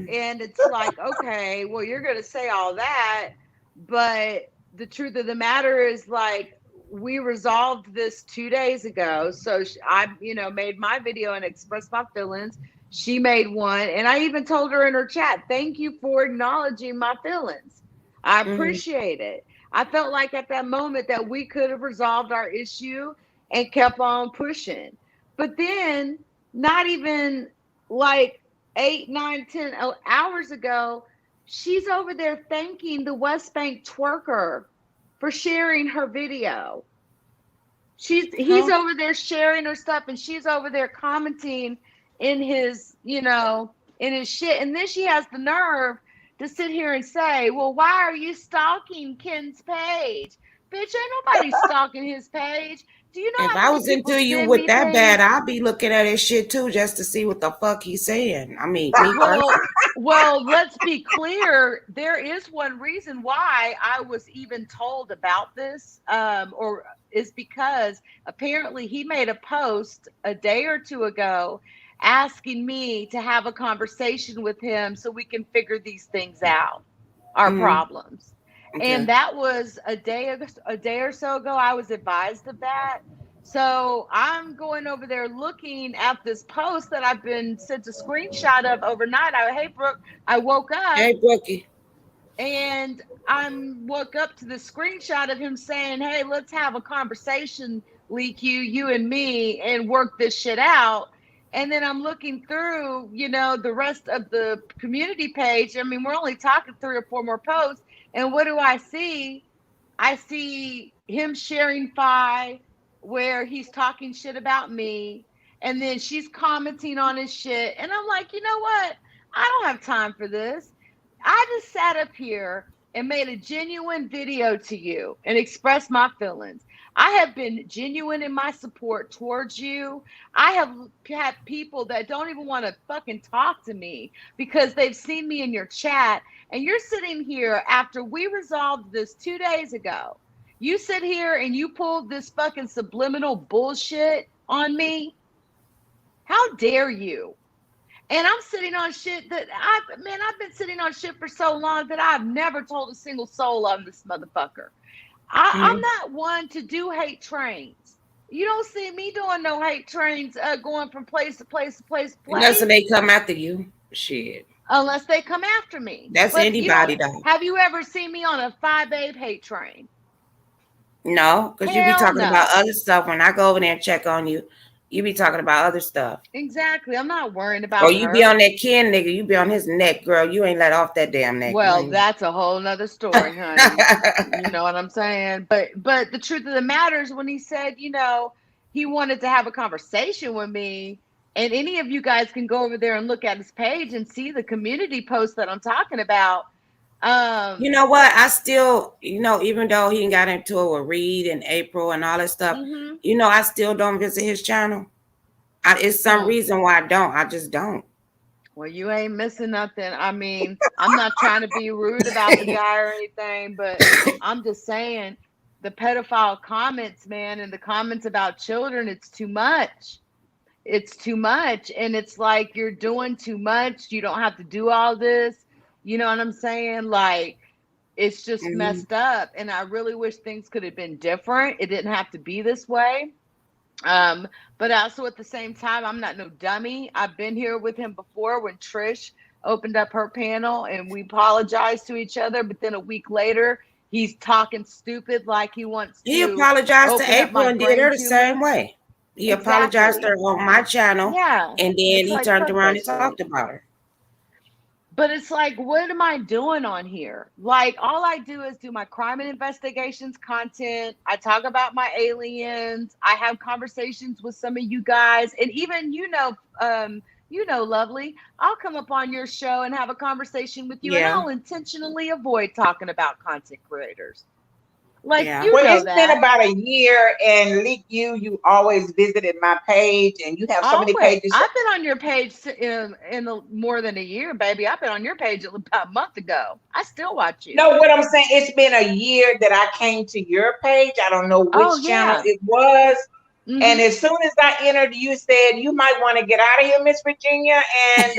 And it's like, okay, well, you're going to say all that, but the truth of the matter is, like, we resolved this 2 days ago. So I made my video and expressed my feelings. She made one, and I even told her in her chat, thank you for acknowledging my feelings. I appreciate it. I felt like at that moment that we could have resolved our issue and kept on pushing. But then, not even like 8, 9, 10 hours ago, she's over there thanking the West Bank twerker for sharing her video. He's over there sharing her stuff, and she's over there commenting in his, in his shit. And then she has the nerve to sit here and say, well, why are you stalking Ken's page? bitch, ain't nobody stalking his page. Do you know If how I many was people into you send with me that bad, things? I'd be looking at his shit too, just to see what the fuck he's saying. I mean, me personally. Well, let's be clear. There is one reason why I was even told about this, or is because apparently he made a post a day or two ago asking me to have a conversation with him so we can figure these things out, our Mhm. problems. And Okay. that was a day or so ago. I was advised of that. So I'm going over there looking at this post that I've been sent a screenshot of overnight. Hey, Brooke, I woke up Hey, Brookie. and woke up to the screenshot of him saying, "Hey, let's have a conversation, Leak you and me, and work this shit out." And then I'm looking through, the rest of the community page. I mean, we're only talking 3 or 4 more posts. And what do I see? I see him sharing where he's talking shit about me. And then she's commenting on his shit. And I'm like, you know what? I don't have time for this. I just sat up here and made a genuine video to you and expressed my feelings. I have been genuine in my support towards you. I have had people that don't even want to fucking talk to me because they've seen me in your chat. And you're sitting here after we resolved this 2 days ago. You sit here and you pulled this fucking subliminal bullshit on me. How dare you? And I'm sitting on shit that I've been sitting on shit for so long that I've never told a single soul on this motherfucker. I'm Mhm. not one to do hate trains. You don't see me doing no hate trains going from place to place to place to Unless place they come after you. Shit. unless they come after me. That's But anybody, though. have you ever seen me on a 5 Babe hate train? No, because you be Hell talking about no. other stuff. When I go over there and check on you, you be talking about other stuff. Exactly. I'm not worrying Or about you be on her. that Ken nigga. You be on his neck, girl. You ain't let off that damn neck. You Well, ain't. that's a whole nother story, honey. You know what I'm saying? But the truth of the matter is when he said, he wanted to have a conversation with me, and any of you guys can go over there and look at his page and see the community post that I'm talking about. You know what? I still, even though he got into it with Reed and April and all that stuff, Mhm. I still don't visit his channel. It's some Mm. reason why I don't. I just don't. Well, you ain't missing nothing. I mean, I'm not trying to be rude about the guy or anything, but I'm just saying the pedophile comments, man, and the comments about children, it's too much. It's too much. And it's like you're doing too much. You don't have to do all this. You know what I'm saying? Like, it's just Mhm. messed up. And I really wish things could have been different. It didn't have to be this way. But also at the same time, I'm not no dummy. I've been here with him before when Trish opened up her panel and we apologized to each other. But then a week later, he's talking stupid like he wants He to apologized to open up April my and did brain her the same tumors. way. He apologized to her Exactly. on my channel, Yeah. and then It's he like, turned fuck around that and shit. talked about her. But it's like, what am I doing on here? Like, all I do is do my crime and investigations content. I talk about my aliens. I have conversations with some of you guys, and even Lovely. I'll come up on your show and have a conversation with you, and Yeah, I'll intentionally avoid talking about content creators. Like, yeah. you Well, know it's been that. about a year, and Leak you always visited my page, and you have so many Always, pages. I've been on your page more than a year, baby. I've been on your page about a month ago. I still watch you. No, what I'm saying, it's been a year that I came to your page. I don't know Oh which channel yeah. it was. And Hmm. as soon as I entered, you said you might want to get out of here, Miss Virginia, and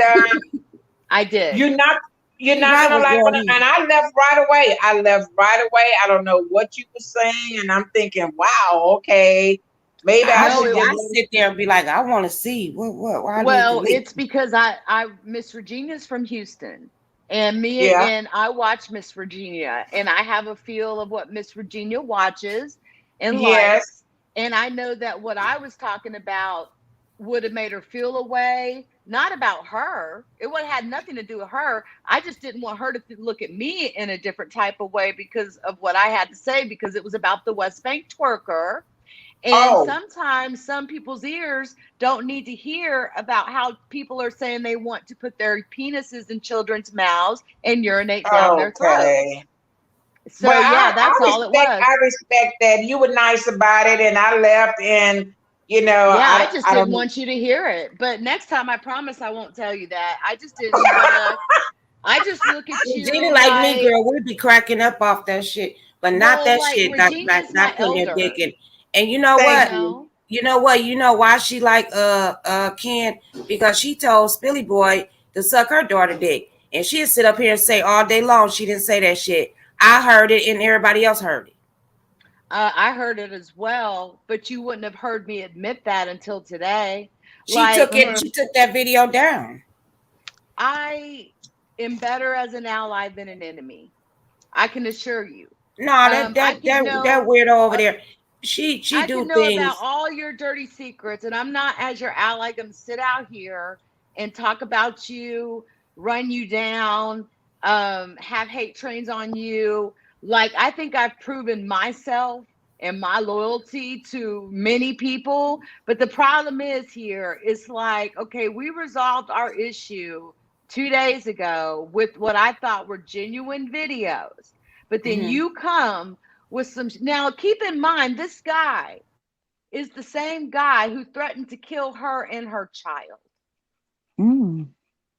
I did. you're not you're He not right gonna was like doing what. And he. I left right away. I don't know what you were saying, and I'm thinking, wow, okay, maybe I No, should it I just. sit there and be like, I want to see what why I need to well, leave. it's because I Miss Virginia's from Houston, and Yeah. I watch Miss Virginia, and I have a feel of what Miss Virginia watches and Yes. likes, and I know that what I was talking about would have made her feel a way, not about her. It would have had nothing to do with her. I just didn't want her to look at me in a different type of way because of what I had to say, because it was about the West Bank twerker. And Oh. sometimes some people's ears don't need to hear about how people are saying they want to put their penises in children's mouths and urinate down their throats. Okay. So yeah, that's all it was. I respect that. You were nice about it, and I left, and you know, Yeah, I just I didn't don't. want you to hear it. But next time, I promise I won't tell you that. I just didn't want to. I just look at Regina, you like me, like, girl, we be cracking up off that shit, but not well, that like shit. Regina's my Not putting your elder, dick in. And you know Thank you what? you. know. You know what? You know why she like Ken? Because she told Spilly Boy to suck her daughter dick, and she'd sit up here and say all day long she didn't say that shit. I heard it, and everybody else heard it. I heard it as well, but you wouldn't have heard me admit that until today. She Like, took it. She took that video down. I am better as an ally than an enemy. I can assure you. No, I can that know. weirdo over Uh, there. She I do can know about things. all your dirty secrets, and I'm not, as your ally, going to sit out here and talk about you, run you down, have hate trains on you. Like, I think I've proven myself and my loyalty to many people. But the problem is here, it's like, okay, we resolved our issue 2 days ago with what I thought were genuine videos. But then Mhm. you come with some. Now, keep in mind, this guy is the same guy who threatened to kill her and her child. Mm.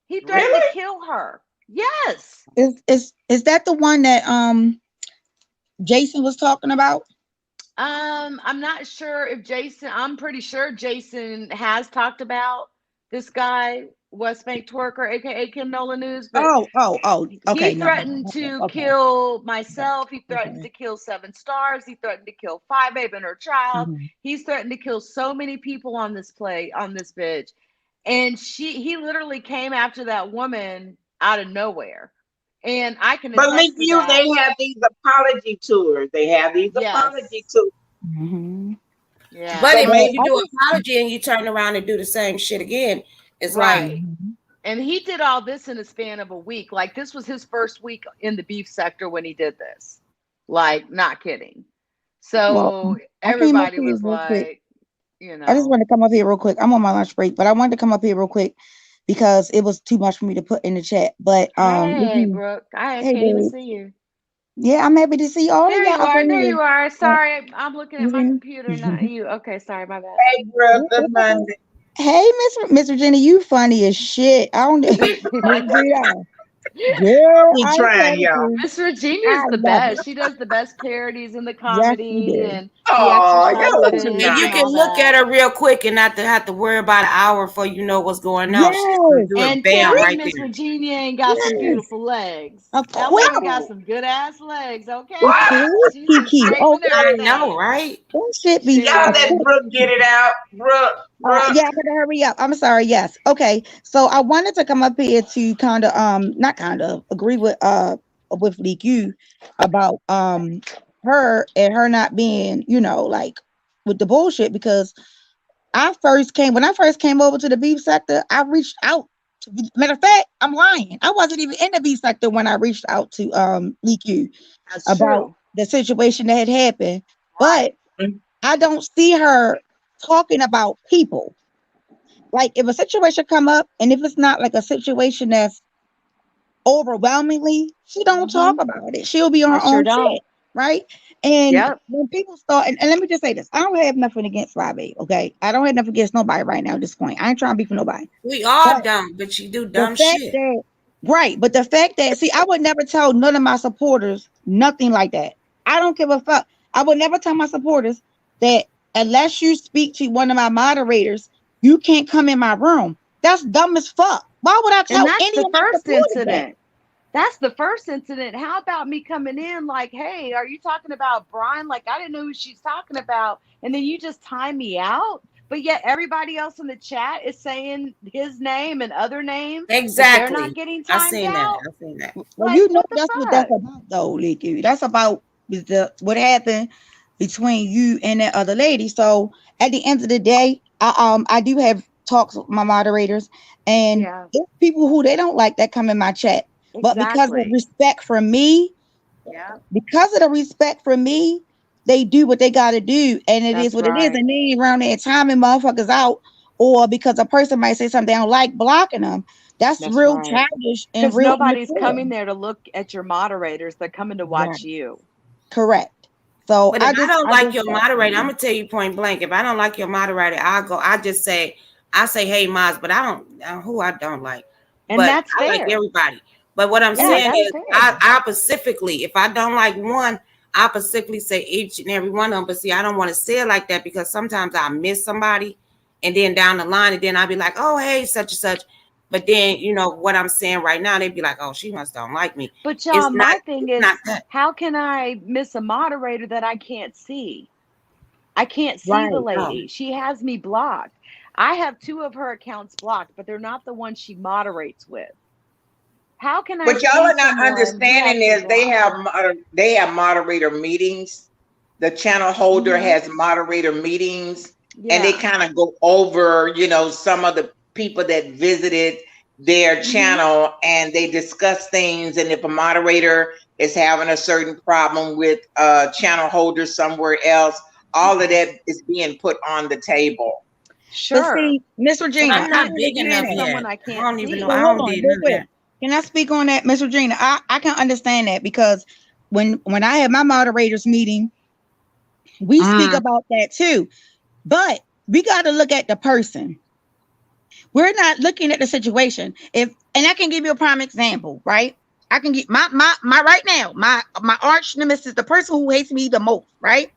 He threatened to Really? kill her. Yes. Is that the one that Jason was talking about? I'm not sure if Jason, I'm pretty sure Jason has talked about this guy, West Bank Twerker, aka Kim Nolan News, but Oh. he Okay, no. threatened to Okay. kill myself. He threatened Okay. to kill 7 Stars. He threatened to kill Five Babe and her child. Mhm. He's threatened to kill so many people on this bitch. And he literally came after that woman out of nowhere. And I can Believe attest to you, that. they have these apology tours. They have these apology Yes. tours. Mhm. Yeah. But if Well, you do apology and you turn around and do the same shit again, it's like, Right. And he did all this in a span of a week. Like, this was his first week in the beef sector when he did this. Like, not kidding. well, So I came up everybody here was real quick. like, you I just know, want to come up here real quick. I'm on my lunch break, but I wanted to come up here real quick because it was too much for me to put in the chat. But hey, Brooke, I hey can't even babe. see you. Yeah, I'm happy to see all of There you y'all up are. in There here. you are. Sorry, I'm looking at You my see computer, not me? you. Okay, sorry, my bad. Hey, Brooke, good Monday. Hey, Miss Virginia, you funny as shit. I don't Miss Virginia. Girl, We I ain't trying, playing with y'all. you. Miss Virginia's I the love best. it. She does the best parodies and the Yes, you comedy do. and the Oh, y'all are too exercises and you and nice. can all look at that. her real quick and not to have to worry about an hour before you know what's going on. She just gonna Yes, do it, And bam, tell me right Miss there. Virginia ain't got some yes. beautiful legs. Of That course. woman got some good ass legs, Of okay? What? course, She's in Kiki. shape and I Okay. know, everything. right? That shit be Y'all of Shoot. let course. Brooke get it out. Brooke. Yeah, I gotta hurry up. I'm sorry. Yes. Okay. So I wanted to come up here to kind of not kind of agree with DQ about her and her not being, like with the bullshit because when I first came over to the beef sector, I reached out to, matter of fact, I'm lying. I wasn't even in the beef sector when I reached out to DQ That's about true. the situation that had happened. But Right. I don't see her talking about people. Like if a situation come up and if it's not like a situation that's overwhelmingly, she don't talk Hmm. about it. She'll be on I her sure own shit, don't. right? And Yep. when people start, and let me just say this, I don't have nothing against Bobby, okay? I don't have nothing against nobody right now at this point. I ain't trying to be for nobody. We But all dumb, but you do the dumb fact shit. that, right, but the fact that, see, I would never tell none of my supporters nothing like that. I don't give a fuck. I would never tell my supporters that unless you speak to one of my moderators, you can't come in my room. That's dumb as fuck. Why would I And tell that's any the of my first supporters that? incident. That's the first incident. How about me coming in like, hey, are you talking about Brian? Like, I didn't know who she's talking about. And then you just time me out. But yet everybody else in the chat is saying his name and other names, but they're not Exactly. getting I timed seen that. out. I seen that. Well, Like, you know what the that's what fuck? that's about, though, Leaky. That's about what happened between you and that other lady. So at the end of the day, I do have talks with my moderators, and Yeah, there's people who they don't like that come in my chat, but exactly. Yeah, because of the respect for me, they do what they got to do, and it is that's what it is. right. And they ain't around there timing motherfuckers out, or because a person might say something they don't like, blocking them. That's That's real right. childish and Because real nobody's immature. coming there to look at your moderators. They're coming to watch Right. you. Correct. So But if I don't like your moderator, I'm gonna tell you point blank. If I don't like your moderator, I say, hey, Moz, but I don't who I don't like. And but that's I like fair. everybody. But what I'm Yeah, saying that's is, fair. I specifically, if I don't like one, I specifically say each and every one of them. But see, I don't want to say it like that because sometimes I miss somebody, and then down the line, and then I'll be like, oh, hey, such and such. But then, you know what I'm saying right now, they'd be like, oh, she must don't like me. But y'all, my thing is, not that. how can I miss a moderator that I can't see? I can't see Right. the lady. She has me blocked. I have 2 of her accounts blocked, but they're not the ones she moderates with. How can I? But y'all see are not someone who understanding has is me they have moderator meetings. The channel holder Mhm. has moderator meetings, and they Yeah. kind of go over, you know, some of the people that visited their Mhm. channel, and they discuss things. And if a moderator is having a certain problem with a channel holder somewhere else, all of that is being put on the table. But Sure. see, Miss Regina, I'm not big even enough if yet. someone I I can't don't even see. know. So I hold don't on, do real none of quick. that. Can I speak on that, Miss Regina? I can understand that because when I have my moderators meeting, we speak about that too. But we got to look at the person. We're not looking at the situation. And I can give you a prime example, right? I can get my right now, my arch nemesis, the person who hates me the most, right?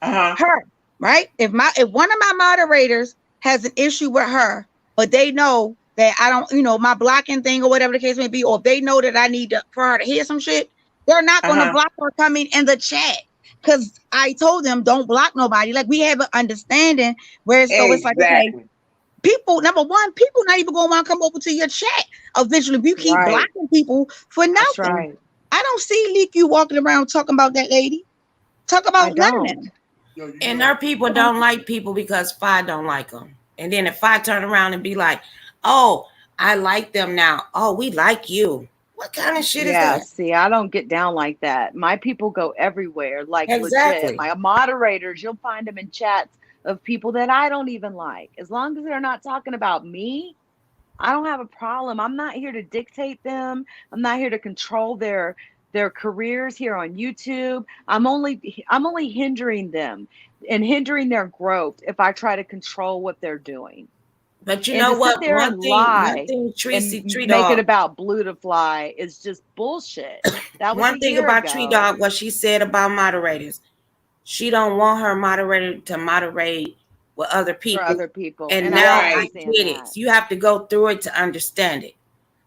Her, right? If one of my moderators has an issue with her, but they know that I don't, you know, my blocking thing or whatever the case may be, or if they know that I need for her to hear some shit, they're not going to block her coming in the chat. Because I told them don't block nobody. Like we have an understanding where so it's like, okay, people, number one, people not even going to want to come over to your chat eventually. If you keep blocking people for nothing. That's right. I don't see Leak you walking around talking about that lady. Talk about none of them. And our people don't like people because Fi don't like them. And then if Fi turn around and be like, oh, I like them now. Oh, we like you. What kind of shit is that? See, I don't get down like that. My people go everywhere, like Exactly. legit. My moderators, you'll find them in chats of people that I don't even like. As long as they're not talking about me, I don't have a problem. I'm not here to dictate them. I'm not here to control their careers here on YouTube. I'm only hindering them and hindering their growth if I try to control what they're doing. But you know what? One thing, Tracy Tree Dog, make it about Blue to Fly is just bullshit. That was one thing about Tree Dog, what she said about moderators, she don't want her moderator to moderate with other people. For other people. And now I get it. So you have to go through it to understand it.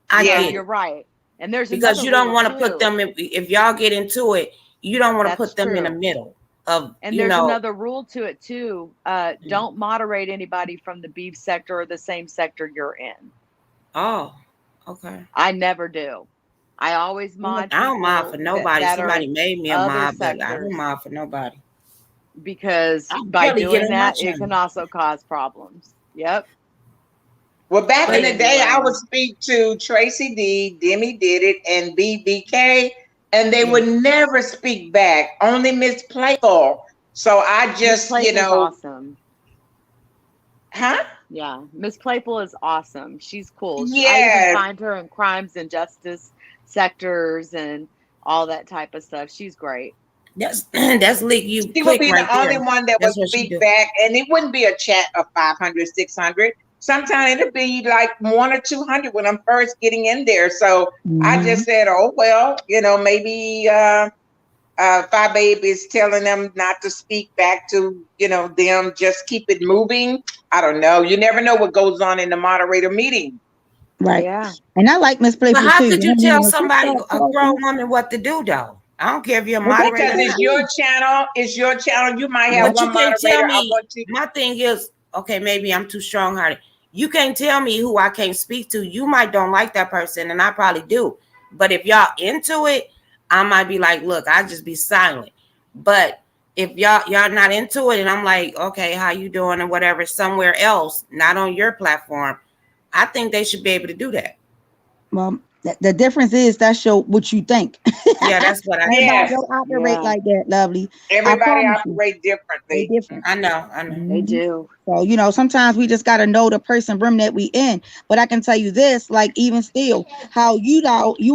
I get it. You're right. And there's because you don't want to put them in, if y'all get into it, you don't want to put them in the middle of, and there's another rule to it too. Don't moderate anybody from the beef sector or the same sector you're in. Oh, okay. I never do. I always mod. I don't mod for nobody. Somebody made me a mod, but I don't mod for nobody. Because by doing that, it can also cause problems. Yep. Well, back in the day, I would speak to Tracy D, Demi Did It, and BBK, and they would never speak back. Only Miss Playful. So I just, you know, awesome. Yeah, Miss Playful is awesome. She's cool. I even find her in crimes and justice sectors and all that type of stuff. She's great. Leak. You she would be the only one that would speak back, and it wouldn't be a chat of 500, 600. Sometimes it'd be like 100 or 200 when I'm first getting in there. So I just said, oh, well, you know, maybe Fi Babe is telling them not to speak back to, you know, them, just keep it moving. I don't know. You never know what goes on in the moderator meeting. Right. Yeah. And I like Miss Playful too. But how could you tell somebody, a grown woman, what to do though? I don't care if you're a moderator. Because it's your channel. It's your channel. You might have one moderator. Tell me, my thing is, okay, maybe I'm too strong-hearted. You can't tell me who I can't speak to. You might don't like that person, and I probably do. But if y'all into it, I might be like, look, I just be silent. But if y'all not into it, and I'm like, okay, how you doing or whatever, somewhere else, not on your platform, I think they should be able to do that. Well, The difference is that's what you think. Yeah, that's what I Everybody Yes. don't operate like that, lovely. Everybody promise you. operate They differently. different. I know. They do. So, sometimes we just got to know the person room that we in. But I can tell you this, like even still, how you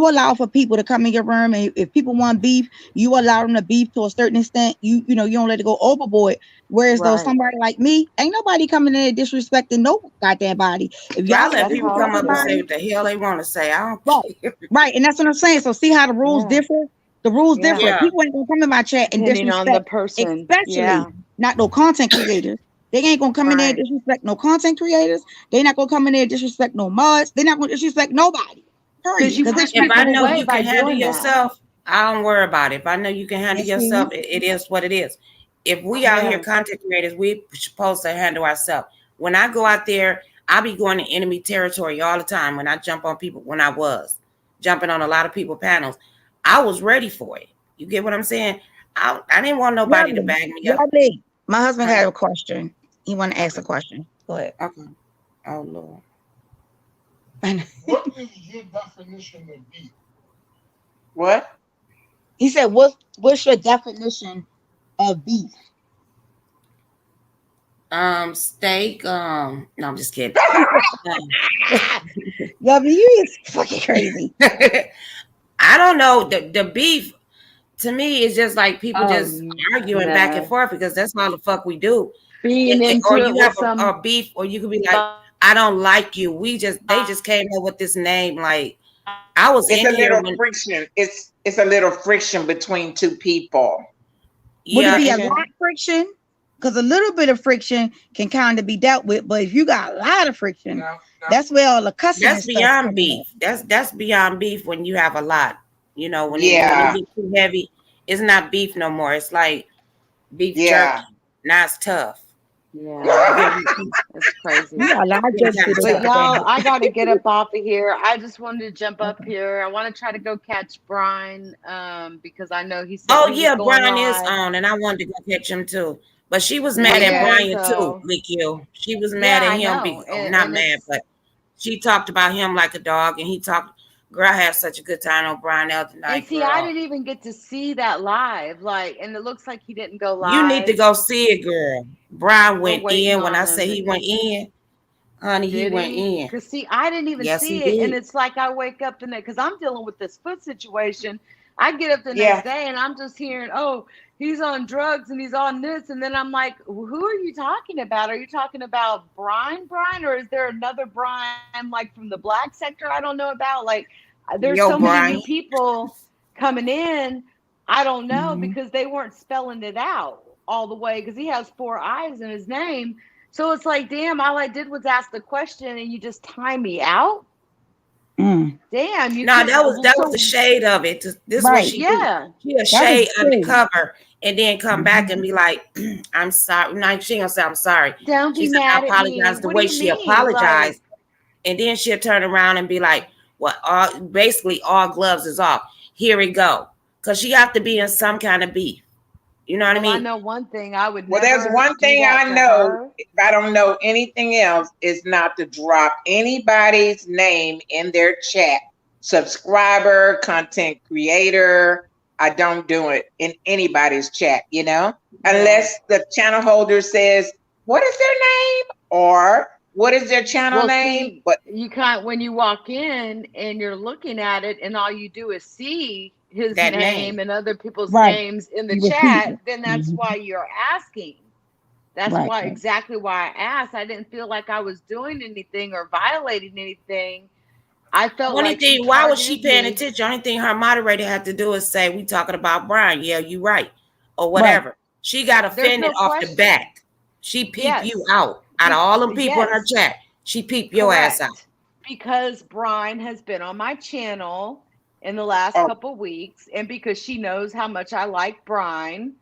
allow for people to come in your room, and if people want beef, you allow them to beef to a certain extent. You don't let it go overboard. Whereas though Right. somebody like me, ain't nobody coming in there disrespecting no goddamn body. If I y'all let That's people how come I up and say feel. what the hell they want to say. I don't Right. care. Right, and that's what I'm saying. So see how the rules Yeah. differ? The rules Yeah. differ. Yeah. People ain't gonna come in my chat and Depending on the disrespect, person. especially Yeah. not no content creators. They ain't gonna come in there and Right. disrespect no content creators. They not gonna come in there and disrespect no mods. They're not gonna disrespect nobody. Because you Period. push If I people know away you by can handle doing that. yourself, I don't worry about it. If I know you can handle You see? yourself, it is what it is. If we out here Yeah. content creators, we supposed to handle ourselves. When I go out there, I be going to enemy territory all the time. When I jump on people, when I was jumping on a lot of people panels, I was ready for it. You get what I'm saying? I didn't want nobody to bag me up. Lovely. My husband had a question. He want to ask a question. Go ahead. Okay. Oh Lord. What is your definition of beef? What? He said, what's your definition of beef? Steak. No, I'm just kidding. Lovely, you is fucking crazy. I don't know. The beef to me is just like people just arguing back and no. forth because that's all the fuck we do. Being into Or it you with have some a beef, or you could be like, I don't like you. They just came up with this name. Like I was It's in a here little when friction. It's a little friction between two people. Would yeah, it be a and- lot of friction? Because a little bit of friction can kind of be dealt with, but if you got a lot of friction, Now, that's where all the cussing that's and stuff beyond coming beef. That's beyond beef when you have a lot. You know, when Yeah. it get too heavy, it's not beef no more. It's like beef Yeah. jerky. Now it's tough. Yeah, it's crazy. You got a lot of jokes to the But top y'all, of I gotta get up off of here. I just wanted to jump up here. I want to try to go catch Brian, because I know he said Oh he was yeah, going Brian is live. on, and I wanted to go catch him too. But she was mad at Yeah, Brian so- too, Lick. She was mad Yeah, at I him. know. Not And mad, it's- but she talked about him like a dog, and he talked. Girl, I had such a good time on Brian the other night. And see, girl. I didn't even get to see that live. And it looks like he didn't go live. You need to go see it, girl. Brian went waiting in. When on I say him. he went in, honey, he Did went in. Because see, I didn't even Yes, see he it, and did. it's like I wake up because I'm dealing with this foot situation. I get up the Yeah. next day and I'm just hearing, oh, he's on drugs and he's on this, and then I'm like, who are you talking about? Are you talking about Brian, or is there another Brian like from the black sector I don't know about? Like, there's Yo, so many Brian. new people coming in. I don't know Mhm. because they weren't spelling it out all the way because he has 4 I's in his name. So it's like, damn, all I did was ask the question and you just time me out. Mm. Damn, you No, couldn't- that was the shade of it. This is Right. what she do. Yeah. She a That shade was true. undercover and then come back and be like, I'm sorry. No, she ain't gonna say I'm sorry. Don't She be said, I mad at me. apologize the What way do you she mean? apologized. And then she'll turn around and be like, well, basically all gloves is off. Here we go. Because she have to be in some kind of beef. You know what I Well, I mean? know one thing. I would Well, never there's one do thing that I to know. her. If I don't know anything else, is not to drop anybody's name in their chat. Subscriber, content creator. I don't do it in anybody's chat, unless the channel holder says, what is their name? Or what is their channel name? See, But you can't, when you walk in and you're looking at it and all you do is see his That name name. and other people's Right. names in the You repeat chat, it. then that's Mhm. why you're asking. That's Right, why right. exactly why I asked. I didn't feel like I was doing anything or violating anything. I felt Only like she thing, why was she targeted paying me. attention? Only thing her moderator had to do is say, we talking about Brian. Yeah, you right. Or whatever. She got offended no off question. the back. She peeped Yes. you out. Out of all them people in her Yes. chat, she peeped your ass out. Correct. Because Brian has been on my channel in the last Oh. couple weeks, and because she knows how much I like Brian,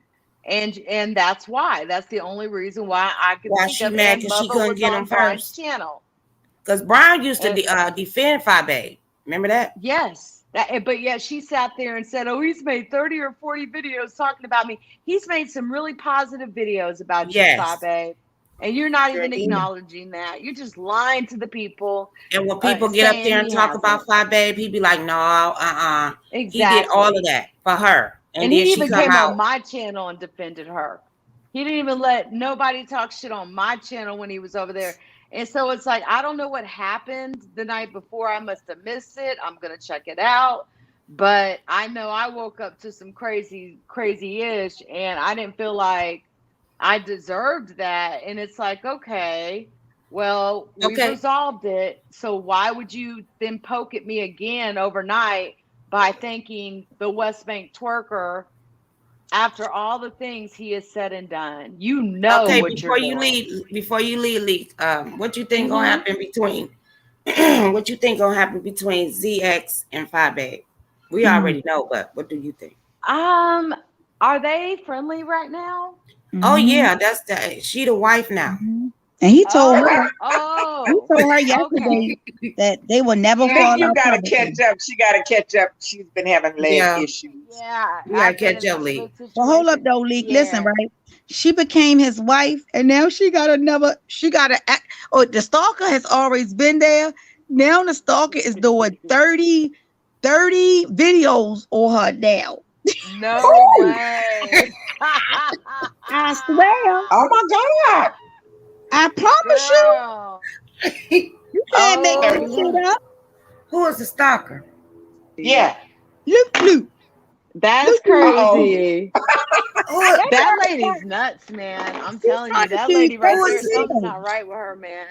and that's why. That's the only reason why I could Why think she of. mad And 'cause she Mother couldn't was get on him Brian's first? channel. Because Brian used to And- defend Fabe. Remember that? Yes. But yet she sat there and said, oh, he's made 30 or 40 videos talking about me. He's made some really positive videos about Yes. you, Fabe. And you're not Sure even did. acknowledging that. You're just lying to the people. And when people get up saying there and he talk about hasn't. Fi Babe, he be like, no, He did all Exactly. of that for her. And And then he she even come came out. on my channel and defended her. He didn't even let nobody talk shit on my channel when he was over there. And so it's like, I don't know what happened the night before. I must have missed it. I'm going to check it out. But I know I woke up to some crazy-ish, and I didn't feel like I deserved that. And it's like, okay, well, we've Okay. resolved it. So why would you then poke at me again overnight by thanking the West Bank twerker after all the things he has said and done? You know Okay, what you're doing. before you leave, what you think gonna Mhm. happen between what you think gonna happen between ZX and Fi Babe? We already know, but what do you think? Are they friendly right now? Oh Mhm. yeah, she the wife now. Mhm. And he told her, he Oh, told her okay. yesterday that they will never Nick, fall you out gotta publicly. catch up. She gotta catch up. She's been having leg Yeah. issues. Yeah. We gotta I've been catch in up, a Lee. split Well, hold up situation. though, Leek. Listen, Yeah. right? She became his wife, and now she got act. Oh, the stalker has always been there. Now the stalker is doing 30 videos on her now. No way. I swear. Oh my God. I promise you. Girl. You can't make Oh, this shit up. Who is the stalker? Yeah. Loop. that's Look, crazy. Who, That lady's nuts, man. I'm telling you, that lady right there, something's not right with her, man.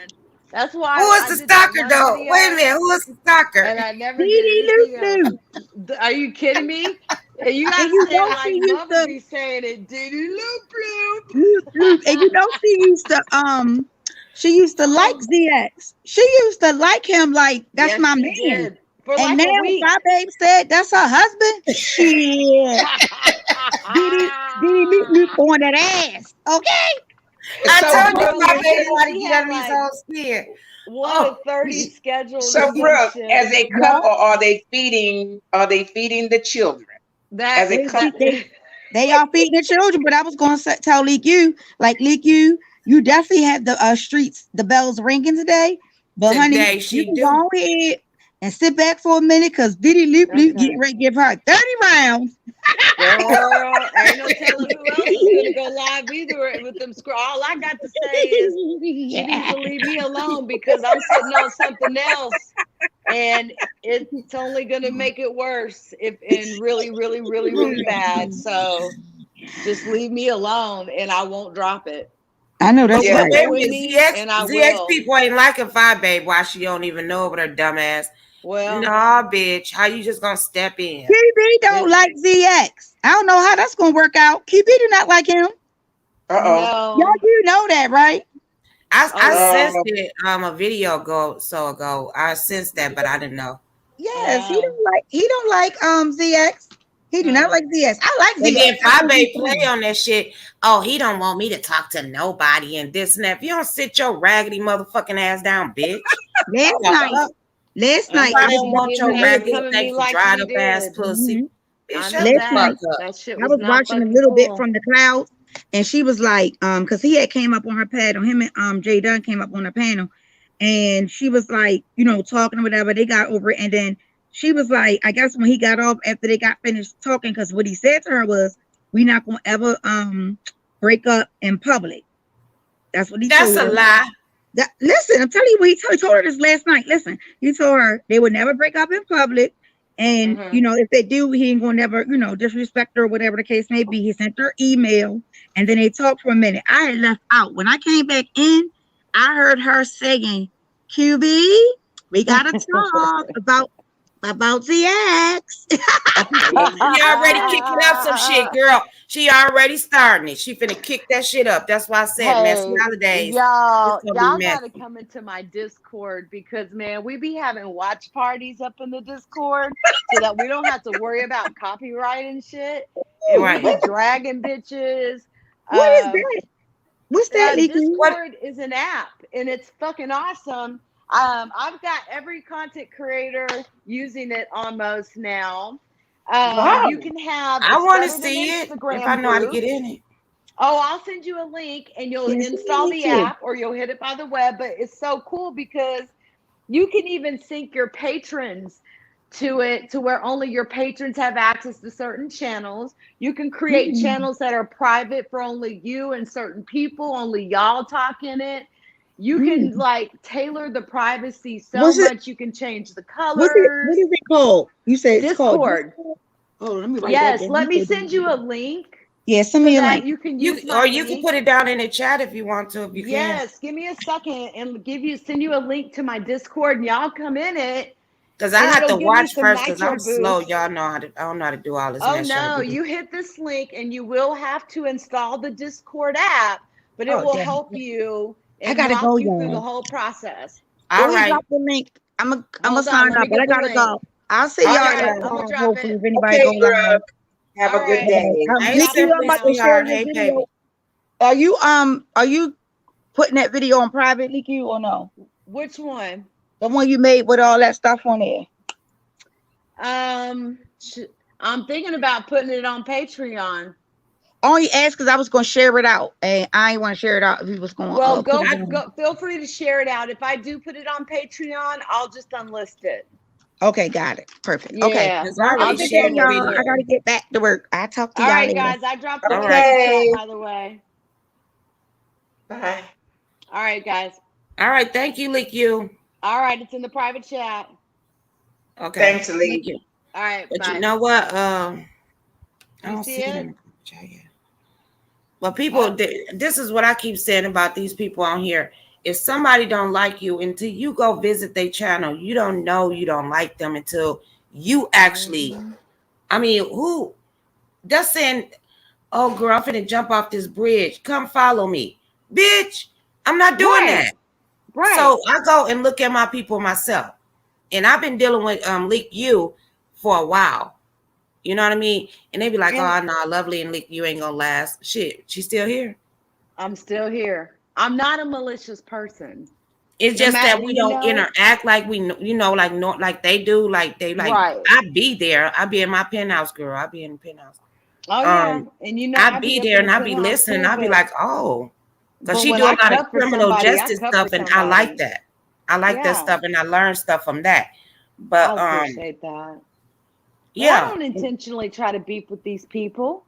That's why who is I the did that stalker one though? video, Wait a minute, who is the stalker? and I never did anything else. Are you kidding me? And you got And to you say it know like she used Mother to be saying it. Diddy loop loop. And you know she used to like ZX. She used to like him like that's Yes, my she man. did. For And like now a week. my babe said that's her husband. Shit. Diddy loop on that ass. Okay. I So told you Brooke, my Listen, baby wanted to he get had under his like own skin. one to 30 scheduled or so some Brooke, shit. as a couple, are they feeding the children? That, As a couple? They are feeding the children, but I was going to tell Leak you, you definitely had the streets, the bells ringing today. But Today honey, she you can do. go ahead and sit back for a minute because Diddy Loop Okay. getting ready to give her 30 rounds. Girl, ain't no telling who else is gonna go live either with them scroll. All I got to say is she needs to leave me alone because I'm sitting on something else, and it's only gonna make it worse and really bad. So just leave me alone, and I won't drop it. I know that's But But right. wait a with minute, me, and I ZX will. people ain't liking Fi Babe. Why she don't even know about her dumb ass? Well, Nah, bitch. How you just gonna step in? QB don't like ZX. I don't know how that's gonna work out. QB do not like him. Uh-oh. no. Y'all do know that, right? I yeah. sensed it a video ago. I sensed that, but I didn't know. Yes, he don't like ZX. He do not like ZX. I like And ZX. then Fi Babe play on that shit. Oh, he don't want me to talk to nobody and this and that. If you don't sit your raggedy motherfucking ass down, bitch. Last night, I I was don't want Didn't your have to raggedy, come at me thankful, like dried he up ass did. pussy. Mhm. Bitch, I shut know the Last fuck night, up. that shit I was was not watching a fucking little bit cool. from the clouds, and she was like, because he had came up on her panel, him and Jay Dunn came up on her panel, and she was like, talking or whatever. They got over it, and then she was like, I guess when he got off after they got finished talking, because what he said to her was, "We not gonna ever break up in public." That's what he That's told a her. lie. Listen, I'm telling you what he told her this last night. Listen, he told her they would never break up in public. And, if they do, he ain't going to never, disrespect her or whatever the case may be. He sent her email and then they talked for a minute. I had left out. When I came back in, I heard her saying, QB, we got to talk about ZX. She already kicking up some shit, girl. She already starting it. She finna kick that shit up. That's why I said messy holidays. Y'all It's gonna be gotta messy. come into my Discord because man, we be having watch parties up in the Discord so that we don't have to worry about copyright and shit. And Right. we be dragging bitches. What is that? What's that, Leaky? Discord is an app and it's fucking awesome. I've got every content creator using it almost now. Wow. You can have I want to started an see it Instagram if I know how to group. get in it. Oh, I'll send you a link and you'll Yes, install me the too. app or you'll hit it by the web. But it's so cool because you can even sync your patrons to it to where only your patrons have access to certain channels. You can create Mm. channels that are private for only you and certain people, only y'all talk in it. You can like tailor the privacy so What's it? much. You can change the What colors. is it called? You said it's called Discord. Discord? Oh, let me write that Yes, down. let me send you a link Yeah, send so me a that link. you can You use my you can link. put it down in the chat if you want to. If you can. Yes, give me a second and send you a link to my Discord and y'all come in it. Because I And have to it'll give me watch some first because nitro I'm slow. boost. Y'all know how to. I don't know how to do all this Oh mess. Y'all no, do. you hit this link and you will have to install the Discord app, but it Oh, will damn. help you I and gotta walk go, you through the y'all. whole process. Go All ahead, right. drop the link. I'm a Hold on, sign let up, me but get I the gotta link. go. I'll see All y'all right. later I'm gonna on, drop hopefully, it. if anybody Okay, go live. Brooke. Have All a good right. day. Hey, Nikki, I'm Simply about to share sweetheart. your Hey, video. baby. Are you putting that video on private, Nikki, or no? Which one? The one you made with all that stuff on there. I'm thinking about putting it on Patreon. Only asked because I was gonna share it out, and I ain't want to share it out if he was going. Well, Put it on. go. Feel free to share it out. If I do put it on Patreon, I'll just unlist it. Okay, got it. Perfect. Okay. Yeah, Because I Have a I'll already good just day, shared the unlist y'all. video. I it. gotta get back to work. I'll talk to All y'all right, later. guys. I dropped the All link right. in the chat, Okay. by the way. Bye. All right, guys. All right. Thank you, Lick You. All right, it's in the private chat. Okay. Thanks, Thank Lee. you. All right, But bye. you know what? I You don't see see it it? in the chat yet. But people, this is what I keep saying about these people on here. If somebody don't like you until you go visit their channel, you don't know you don't like them until you actually. I mean, who just saying, "Oh, girl, I'm finna jump off this bridge. Come follow me, bitch." I'm not doing that. Right. So I go and look at my people myself, and I've been dealing with Leak You for a while. You know what I mean? And they be like, "Oh, no, Lovely and Leak You ain't gonna last." Shit, she's still here. I'm still here. I'm not a malicious person. It's No just matter, that we don't interact like we, like they do. Like they like. Right. I be there. I be in my penthouse, girl. I be in the penthouse. Oh yeah, and you know I be there and I be listening. I be like, oh, because she do a lot of criminal justice stuff, and I like that. I like that stuff, and I learn stuff from that. But I appreciate that. yeah, I don't intentionally try to beef with these people.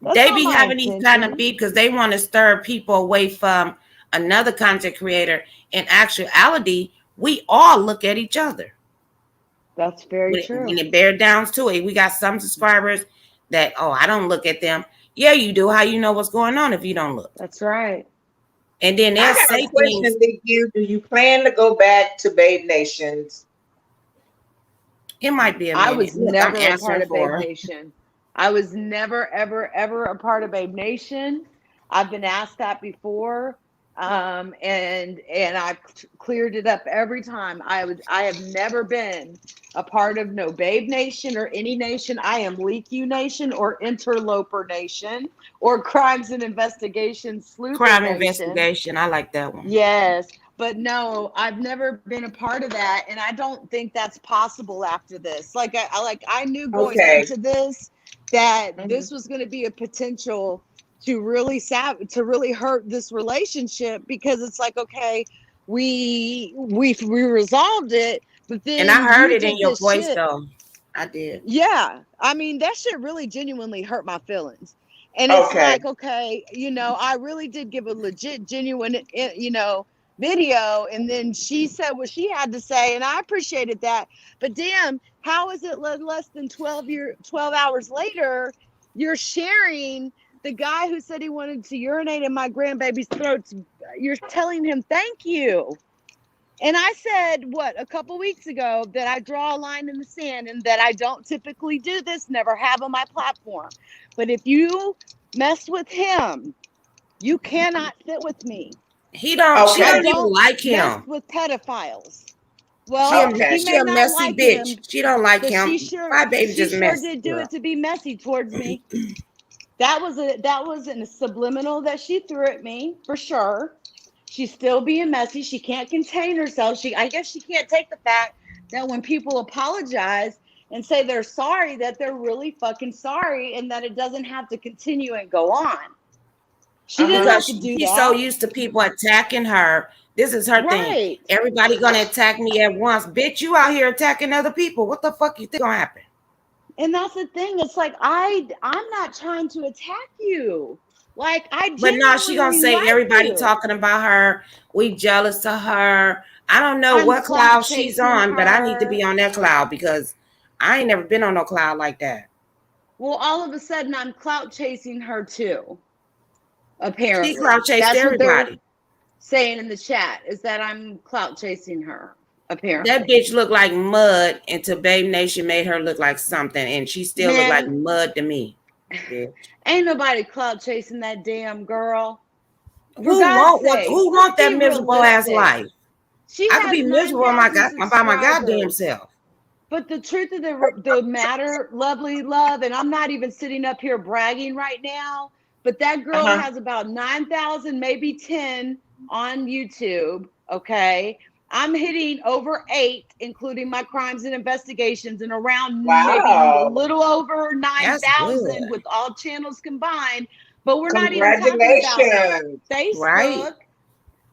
That's they not be my having these kind of intention. beef because they want to stir people away from another content creator. In actuality, we all look at each other. That's very true. When it bears down to it, we got some subscribers that, oh, I don't look at them. Yeah, you do. How you know what's going on if you don't look? That's right. And then they'll I got say a question, things. Lee. Do you plan to go back to Babe Nations? It might be a I minute. was Look, never I'm a part answering of for Babe her. Nation. I was never, ever, ever a part of Babe Nation. I've been asked that before, and I've cleared it up every time. I have never been a part of no Babe Nation or any nation. I am Leak You Nation or Interloper Nation or Crimes and Investigations Sleuther Crime Nation. investigation. I like that one. Yes. But no, I've never been a part of that, and I don't think that's possible after this. Like I knew going into this that this was going to be a potential to really hurt this relationship, because it's like, okay, we resolved it, but then And I heard you it in did your this voice, shit. though. I did. Yeah, I mean that shit really genuinely hurt my feelings, and it's like, okay, I really did give a legit, genuine, video, and then she said what she had to say, and I appreciated that. But damn, how is it less than 12 hours later, you're sharing the guy who said he wanted to urinate in my grandbaby's throat? You're telling him thank you. And I said, a couple weeks ago, that I draw a line in the sand and that I don't typically do this, never have on my platform. But if you mess with him, you cannot sit with me. She don't even like him. Mess with pedophiles. Well, he may She a not messy like bitch. him, She don't like but him. My baby just messy. did do it to be messy towards me. That was a subliminal that she threw at me, for sure. She's still being messy. She can't contain herself. I guess she can't take the fact that when people apologize and say they're sorry, that they're really fucking sorry, and that it doesn't have to continue and go on. She didn't have because to do she's that. so used to people attacking her. This is her thing. Right. Everybody gonna attack me at once. Bitch, you out here attacking other people. What the fuck you think gonna happen? And that's the thing. It's like I'm not trying to attack you. Like I But no, she gonna genuinely say like everybody you. talking about her. We jealous of her. I don't know I'm what clout cloud she's chasing on, but I need to her. be on that cloud because I ain't never been on no cloud like that. Well, all of a sudden I'm clout chasing her too. Apparently. She cloud chased That's what they're everybody. saying in the chat is that I'm clout chasing her. Apparently. That bitch looked like mud until Babe Nation made her look like something, and she still look like Man. mud to me. Yeah. Ain't nobody clout chasing that damn girl. Who want let's that be miserable ass realistic. life? She I could has be miserable by 9,000 my goddamn subscribers. self. But the truth of the matter, lovely love, and I'm not even sitting up here bragging right now, but that girl has about 9,000, maybe 10 on YouTube. Okay. I'm hitting over 8, including my crimes and investigations, and around maybe a little over 9,000 with all channels combined. But we're not even talking about Facebook. Right.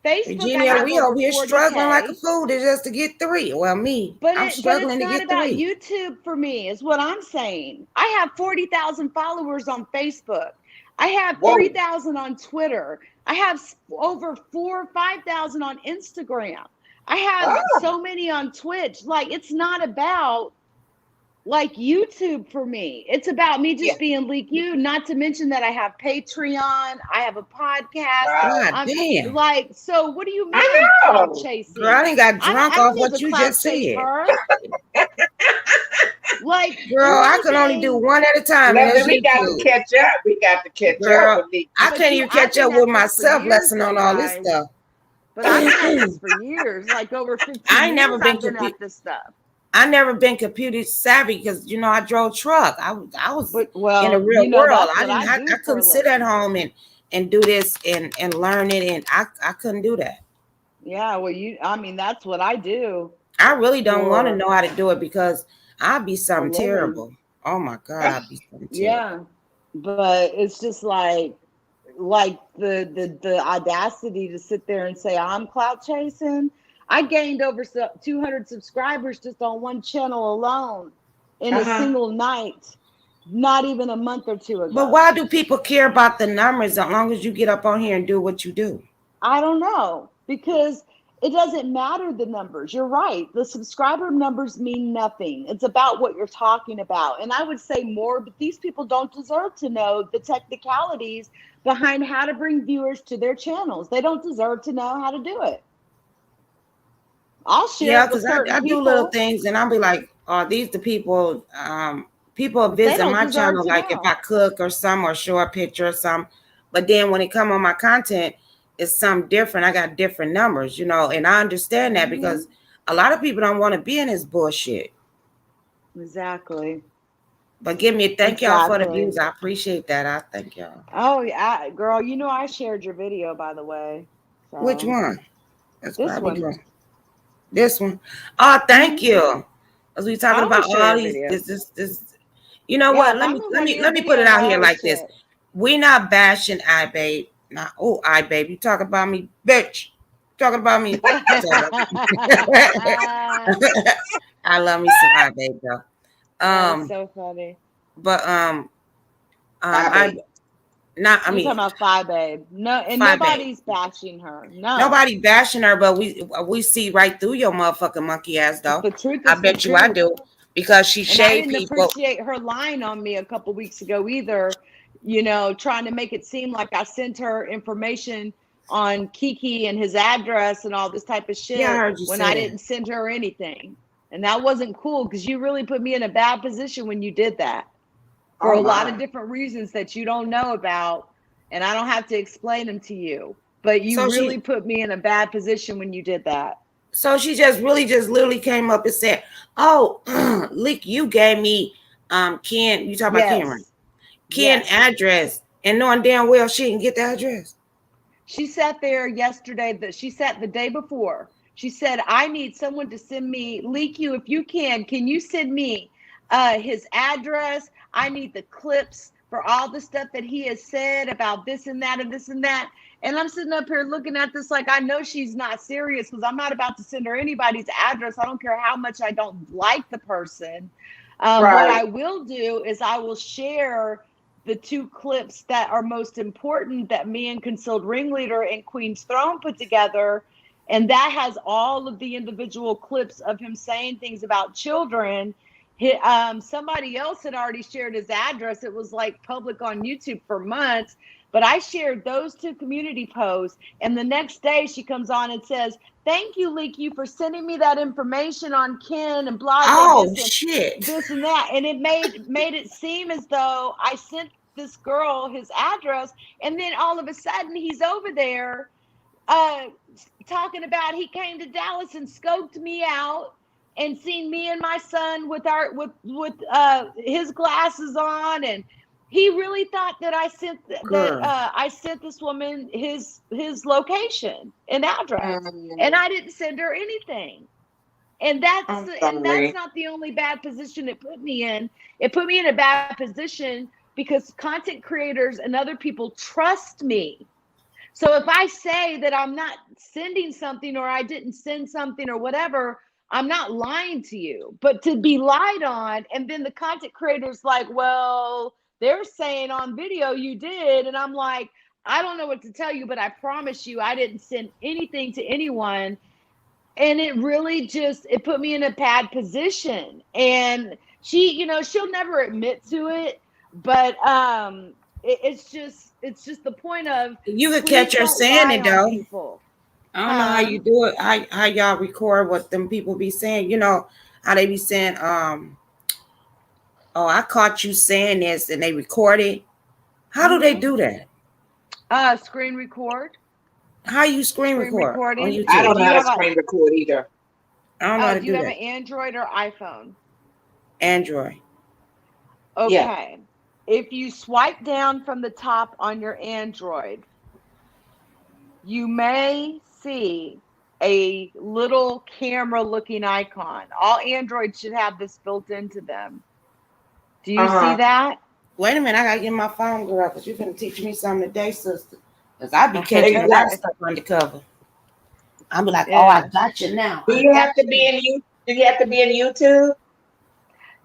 Facebook, Virginia, we over here struggling like a fool just to get 3. Well, me, I'm struggling to get 3. But it's not about YouTube for me, is what I'm saying. I have 40,000 followers on Facebook. I have 3,000 on Twitter. I have over 4,000 or 5,000 on Instagram. I have so many on Twitch. Like, it's not about like YouTube for me. It's about me just being LeakU, not to mention that I have Patreon, I have a podcast. God damn. Like, so what do you mean I I'm know. clout chasing? Girl, I didn't got drunk off what you just said. Like, girl, I can only do one at a time. We got to catch up. We got to catch up. I can't even catch up with myself lesson on all this stuff. But I've been at this for years, like over 15 I ain't never years been at this stuff. I never been computer savvy because I drove truck. I was in the real world. I couldn't sit at home and do this and learn it, and I couldn't do that. Yeah, well, that's what I do. I really don't want to know how to do it because I'd be something terrible. Oh my God, I'd be something terrible. Yeah, but it's just like the audacity to sit there and say I'm clout chasing. I gained over 200 subscribers just on one channel alone in a single night, not even a month or two ago. But why do people care about the numbers as long as you get up on here and do what you do? I don't know, because it doesn't matter the numbers. You're right. The subscriber numbers mean nothing. It's about what you're talking about. And I would say more, but these people don't deserve to know the technicalities behind how to bring viewers to their channels. They don't deserve to know how to do it. I'll share because I do little things and I'll be like, "Oh, these the people." People visit my channel like if I cook or some or show a picture or something. But then when it come on my content, it's something different. I got different numbers, and I understand that because a lot of people don't want to be in this bullshit. Exactly. But give me thank y'all for the views. I appreciate that. I thank y'all. Oh yeah, girl. I shared your video, by the way. So. Which one? This one. This one. Oh, thank you. As we talking about all these, this. You know what? Let me put it out here like this. We not bashing iBabe. Not iBabe. You talking about me, bitch? Talking about me? I love me some iBabe though. That's so funny. But You're talking about iBabe. No, and nobody's bashing her. No, nobody bashing her, but we see right through your motherfucking monkey ass though. The truth is I bet you I do because she shade people. I didn't appreciate her lying on me a couple weeks ago either. Trying to make it seem like I sent her information on Kiki and his address and all this type of shit when I didn't send her anything. And that wasn't cool because you really put me in a bad position when you did that for a lot of different reasons that you don't know about. And I don't have to explain them to you, but you really put me in a bad position when you did that. So she just literally came up and said, "Oh, Leak, you gave me Ken, you talk about Cameron. Ken address," and knowing damn well she didn't get the address. She sat there yesterday, she sat the day before. She said, "I need someone to send me, LeakU, if you can you send me his address? I need the clips for all the stuff that he has said about this and that and this and that. And I'm sitting up here looking at this like I know she's not serious because I'm not about to send her anybody's address. I don't care how much I don't like the person. What I will do is I will share the 2 clips that are most important that me and Concealed Ringleader and Queen's Throne put together. And that has all of the individual clips of him saying things about children. Somebody else had already shared his address. It was like public on YouTube for months. But I shared those 2 community posts. And the next day she comes on and says, thank you, Leaky, for sending me that information on Ken and blah, blah, Oh, shit. this and that. And it made it seem as though I sent this girl his address. And then all of a sudden he's over there talking about he came to Dallas and scoped me out and seen me and my son with his glasses on, and he really thought that I sent I sent this woman his location and address, and I didn't send her anything. And that's not the only bad position it put me in. It put me in a bad position because content creators and other people trust me. So if I say that I'm not sending something or I didn't send something or whatever, I'm not lying to you. But to be lied on, and then the content creator's like, well, they're saying on video you did. And I'm like, I don't know what to tell you, but I promise you I didn't send anything to anyone. And it really it put me in a bad position. And she, she'll never admit to it, but it's just the point of you could catch her saying it though. People. I don't know how you do it. How y'all record what them people be saying? You know how they be saying, "Oh, I caught you saying this," and they record it. How do they do that? Screen record. How you screen record? Recording. On YouTube? I don't know how to screen record either. I don't know how to do do you have that. an Android or iPhone? Android. Okay. Yeah. If you swipe down from the top on your Android, you may see a little camera looking icon. All Androids should have this built into them. Do you see that? Wait a minute, I gotta get my phone, girl, because you're gonna teach me something today, sister. Because I be catching a lot of stuff undercover. I'll be like, oh, I got you now. Do you have to be in YouTube?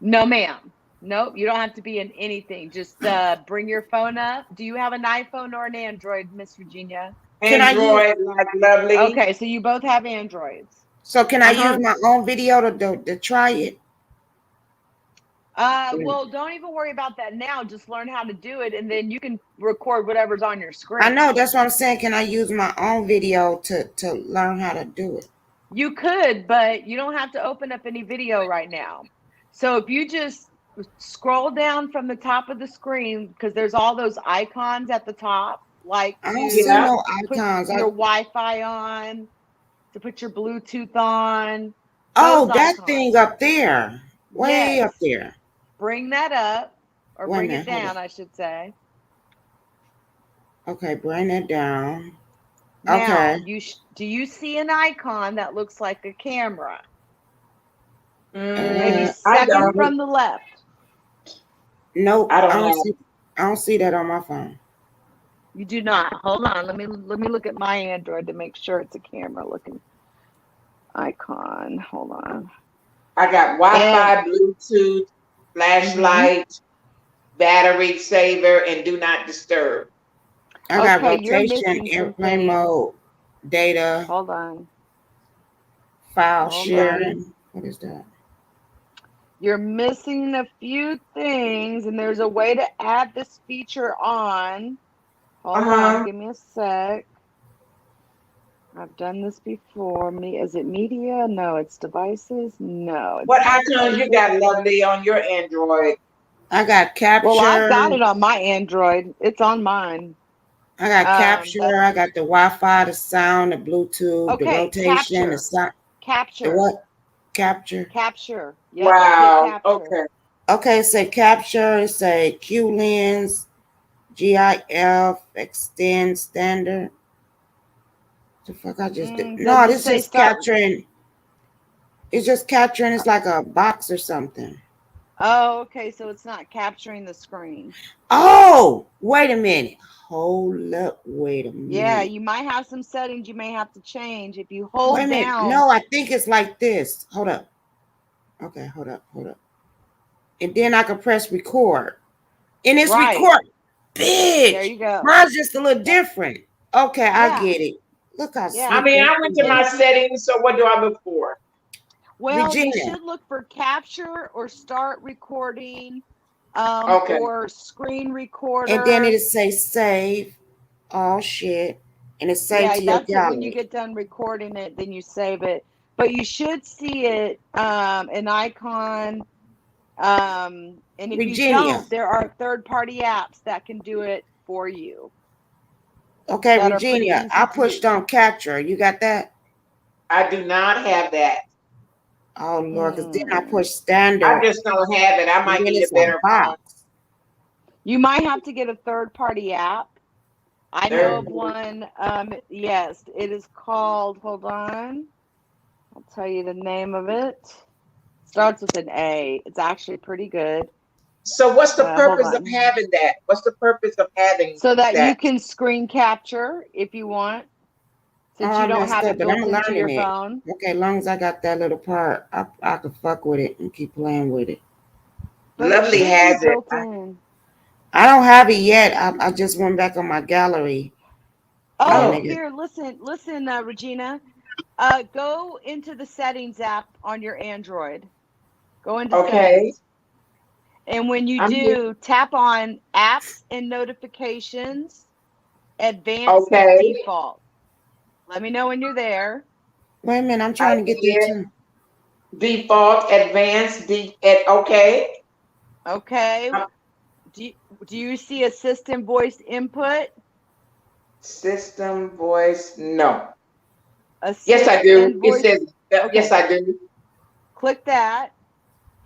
No, ma'am. Nope, you don't have to be in anything. Just bring your phone up. Do you have an iPhone or an Android, Miss Virginia? Android, like lovely. Okay, so you both have Androids. So can I use my own video to try it? Well, don't even worry about that now. Just learn how to do it, and then you can record whatever's on your screen. I know, that's what I'm saying. Can I use my own video to learn how to do it? You could, but you don't have to open up any video right now. So if you just scroll down from the top of the screen, because there's all those icons at the top, like I don't see no icons. Put your Wi-Fi on, to put your Bluetooth on. Oh, that thing up there, way up there. Bring that up, or bring it down, I should say. Okay, bring it down. Now, okay. Do you see an icon that looks like a camera? Maybe second from the left. Nope, I don't see that on my phone. You do not. Hold on. Let me look at my Android to make sure it's a camera looking icon. Hold on. I got Wi-Fi, Bluetooth, flashlight, battery saver, and do not disturb. I got rotation, airplane mode, data. Hold on. File sharing. What is that? You're missing a few things, and there's a way to add this feature on. Hold on, give me a sec. I've done this before. Is it media? No, it's devices. No. What icons you got, lovely, on your Android? I got capture. Well, I've got it on my Android. It's on mine. I got capture. I got the Wi-Fi, the sound, the Bluetooth, the rotation, the sound. Capture. The what? Capture. Capture. Yep, wow. capture. Okay. Okay, say capture. It say Q lens, GIF, extend standard. The fuck I just did? No, this is capturing. It's just capturing. It's like a box or something. Oh, okay. So it's not capturing the screen. Oh, wait a minute. Hold up. Wait a Yeah, minute. you might have some settings you may have to change. If you Wait hold a minute. down. No, I think it's like this. Hold up. Okay, hold up. And then I can press record. And it's Right. record. There Bitch. you go. Mine's just a little different. Okay, I Yeah. get it. Look how Yeah. I slick mean, this I went to is. my settings, so what do I look for? Well, you Regina. should look for capture or start recording, Okay. or screen recorder. And then it'll say save. Oh shit. And it's saved Yeah, to your that's it. When you gallery. get done recording it, then you save it. But you should see it, an icon. And if you Virginia. don't, there are third-party apps that can do it for you. Okay, That are pretty Virginia. easy I to pushed use. on capture. You got that? I do not have that. Oh Lord, because then I pushed standard. I just don't have it. I and might then need a it's better phone. box. You might have to get a third-party app. I know of one. Yes, it is called. Hold on, I'll tell you the name of it. Starts with an A. It's actually pretty good. So what's the Hold purpose of on. having that? What's the purpose of having So that you can screen capture if you want, since Oh, you don't messed have up, it but I'm built into your learning it. phone. Okay, as long as I got that little part, I can fuck with it and keep playing with it. But it Lovely should has be it. built in. I don't have it yet. I just went back on my gallery. Oh, nigga. here, listen, Regina. Go into the settings app on your Android. Go into settings. And when you do, tap on apps and notifications, advanced default. Let me know when you're there. Wait a minute, I'm trying to get there too. Default, advanced, okay. Okay. Do you see assistant voice input? System voice, no. Assistant yes, I do. Voice, it says, yes, I do. Click that.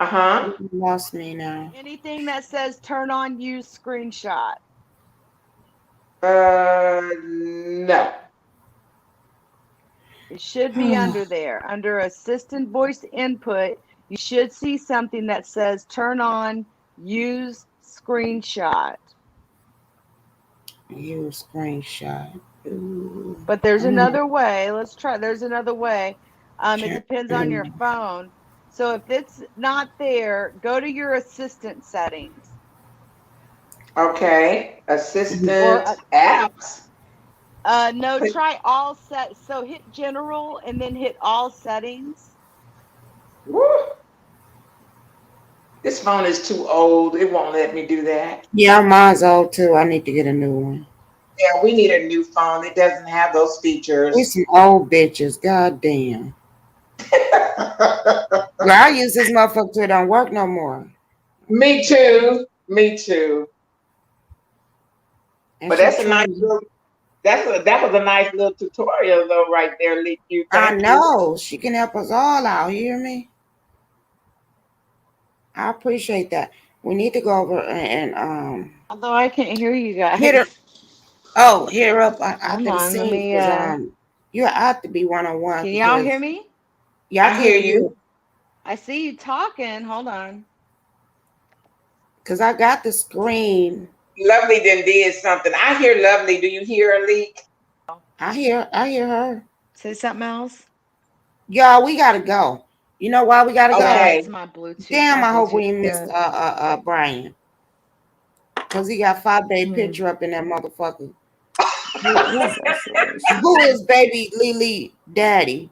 Uh-huh. You lost me now. Anything that says turn on use screenshot. No. It should be under there. Under assistant voice input, you should see something that says turn on use screenshot. Use screenshot. Ooh. But there's another way. Let's try. There's another way. It depends on your phone. So if it's not there, go to your assistant settings. Okay. Assistant apps. No, try all set. So hit general and then hit all settings. Woo. This phone is too old. It won't let me do that. Yeah, mine's old too. I need to get a new one. Yeah, we need a new phone. It doesn't have those features. We some old bitches. God damn. Girl, I use this motherfucker till it don't work no more. Me too. Me too. And but that's a nice little. That was a nice little tutorial though, right there, Leak. I know she can help us all out. You hear me? I appreciate that. We need to go over and Although I can't hear you guys. hit her. Oh, hit her up after the on, let me, scene. You have to be one-on-one. Can y'all hear me? Yeah, I hear you. I see you talking. Hold on. Cause I got the screen. Lovely then did something. I hear Lovely. Do you hear her, Leak? I hear her. Say something else. Y'all, we gotta go. You know why we gotta go? It's my Bluetooth. Damn, I hope we missed Brian. Cause he got 5-day picture up in that motherfucker. Who is baby Lily daddy?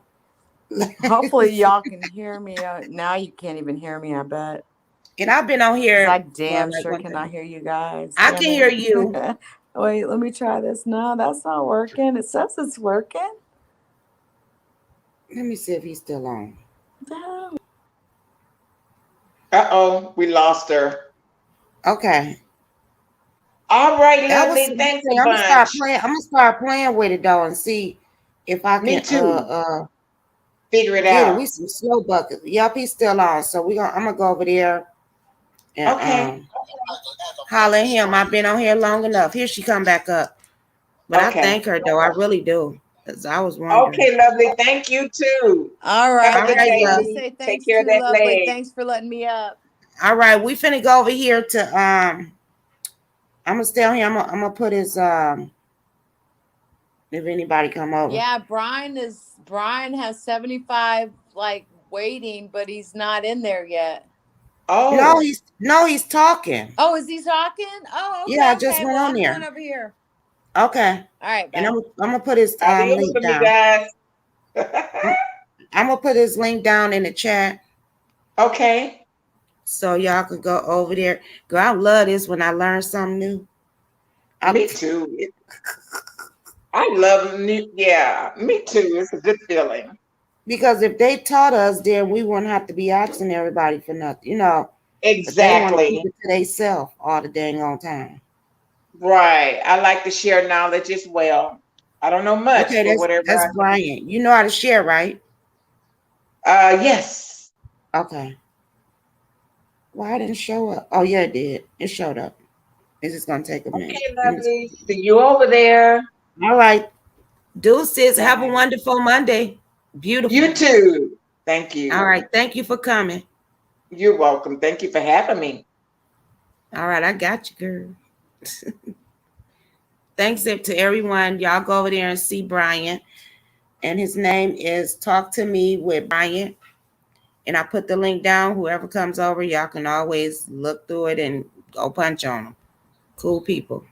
Hopefully y'all can hear me. Now you can't even hear me, I bet. And I've been on here. I damn sure cannot hear you guys. I can hear you. Wait, let me try this. No, that's not working. It says it's working. Let me see if he's still on. Uh-oh, we lost her. Okay. All right, Lovely. Thanks a bunch. I'm gonna start playing with it though and see if I can figure it out. We some slow buckets. Yup, he's still on. So I'm gonna go over there and holler at him. I've been on here long enough. Here she come back up. But I thank her though. I really do. Because I was wondering. Okay, Lovely. Thank you too. All right. Have a good day. Say thanks to Lovely. Thanks for letting me up. All right, we finna go over here to I'm gonna stay on here. I'm gonna put his if anybody come over. Yeah, Brian has 75 like waiting, but he's not in there yet. Oh He's talking. Oh, is he talking? Oh, okay. Yeah, I just okay. went Well, on I'm there. going over here. Okay. All right, And bye. I'm gonna put his adios, link down. guys. I'm gonna put his link down in the chat Okay. so y'all could go over there. Girl, I love this when I learn something new. Me too. I love new. Yeah, me too. It's a good feeling. Because if they taught us, then we wouldn't have to be asking everybody for nothing, you know. Exactly. Keep it to themselves all the dang on time. Right. I like to share knowledge as well. I don't know much, Okay, but whatever. that's Brian. You know how to share, right? Yes. Okay. Why it didn't show up? Oh yeah, it did. It showed up. It's just gonna take a minute. Okay, lovely. See you over there. All right. Deuces. Have a wonderful Monday. Beautiful. You too. Thank you. All right. Thank you for coming. You're welcome. Thank you for having me. All right. I got you, girl. Thanks to everyone. Y'all go over there and see Brian. And his name is Talk to Me with Brian. And I put the link down. Whoever comes over, y'all can always look through it and go punch on them. Cool people.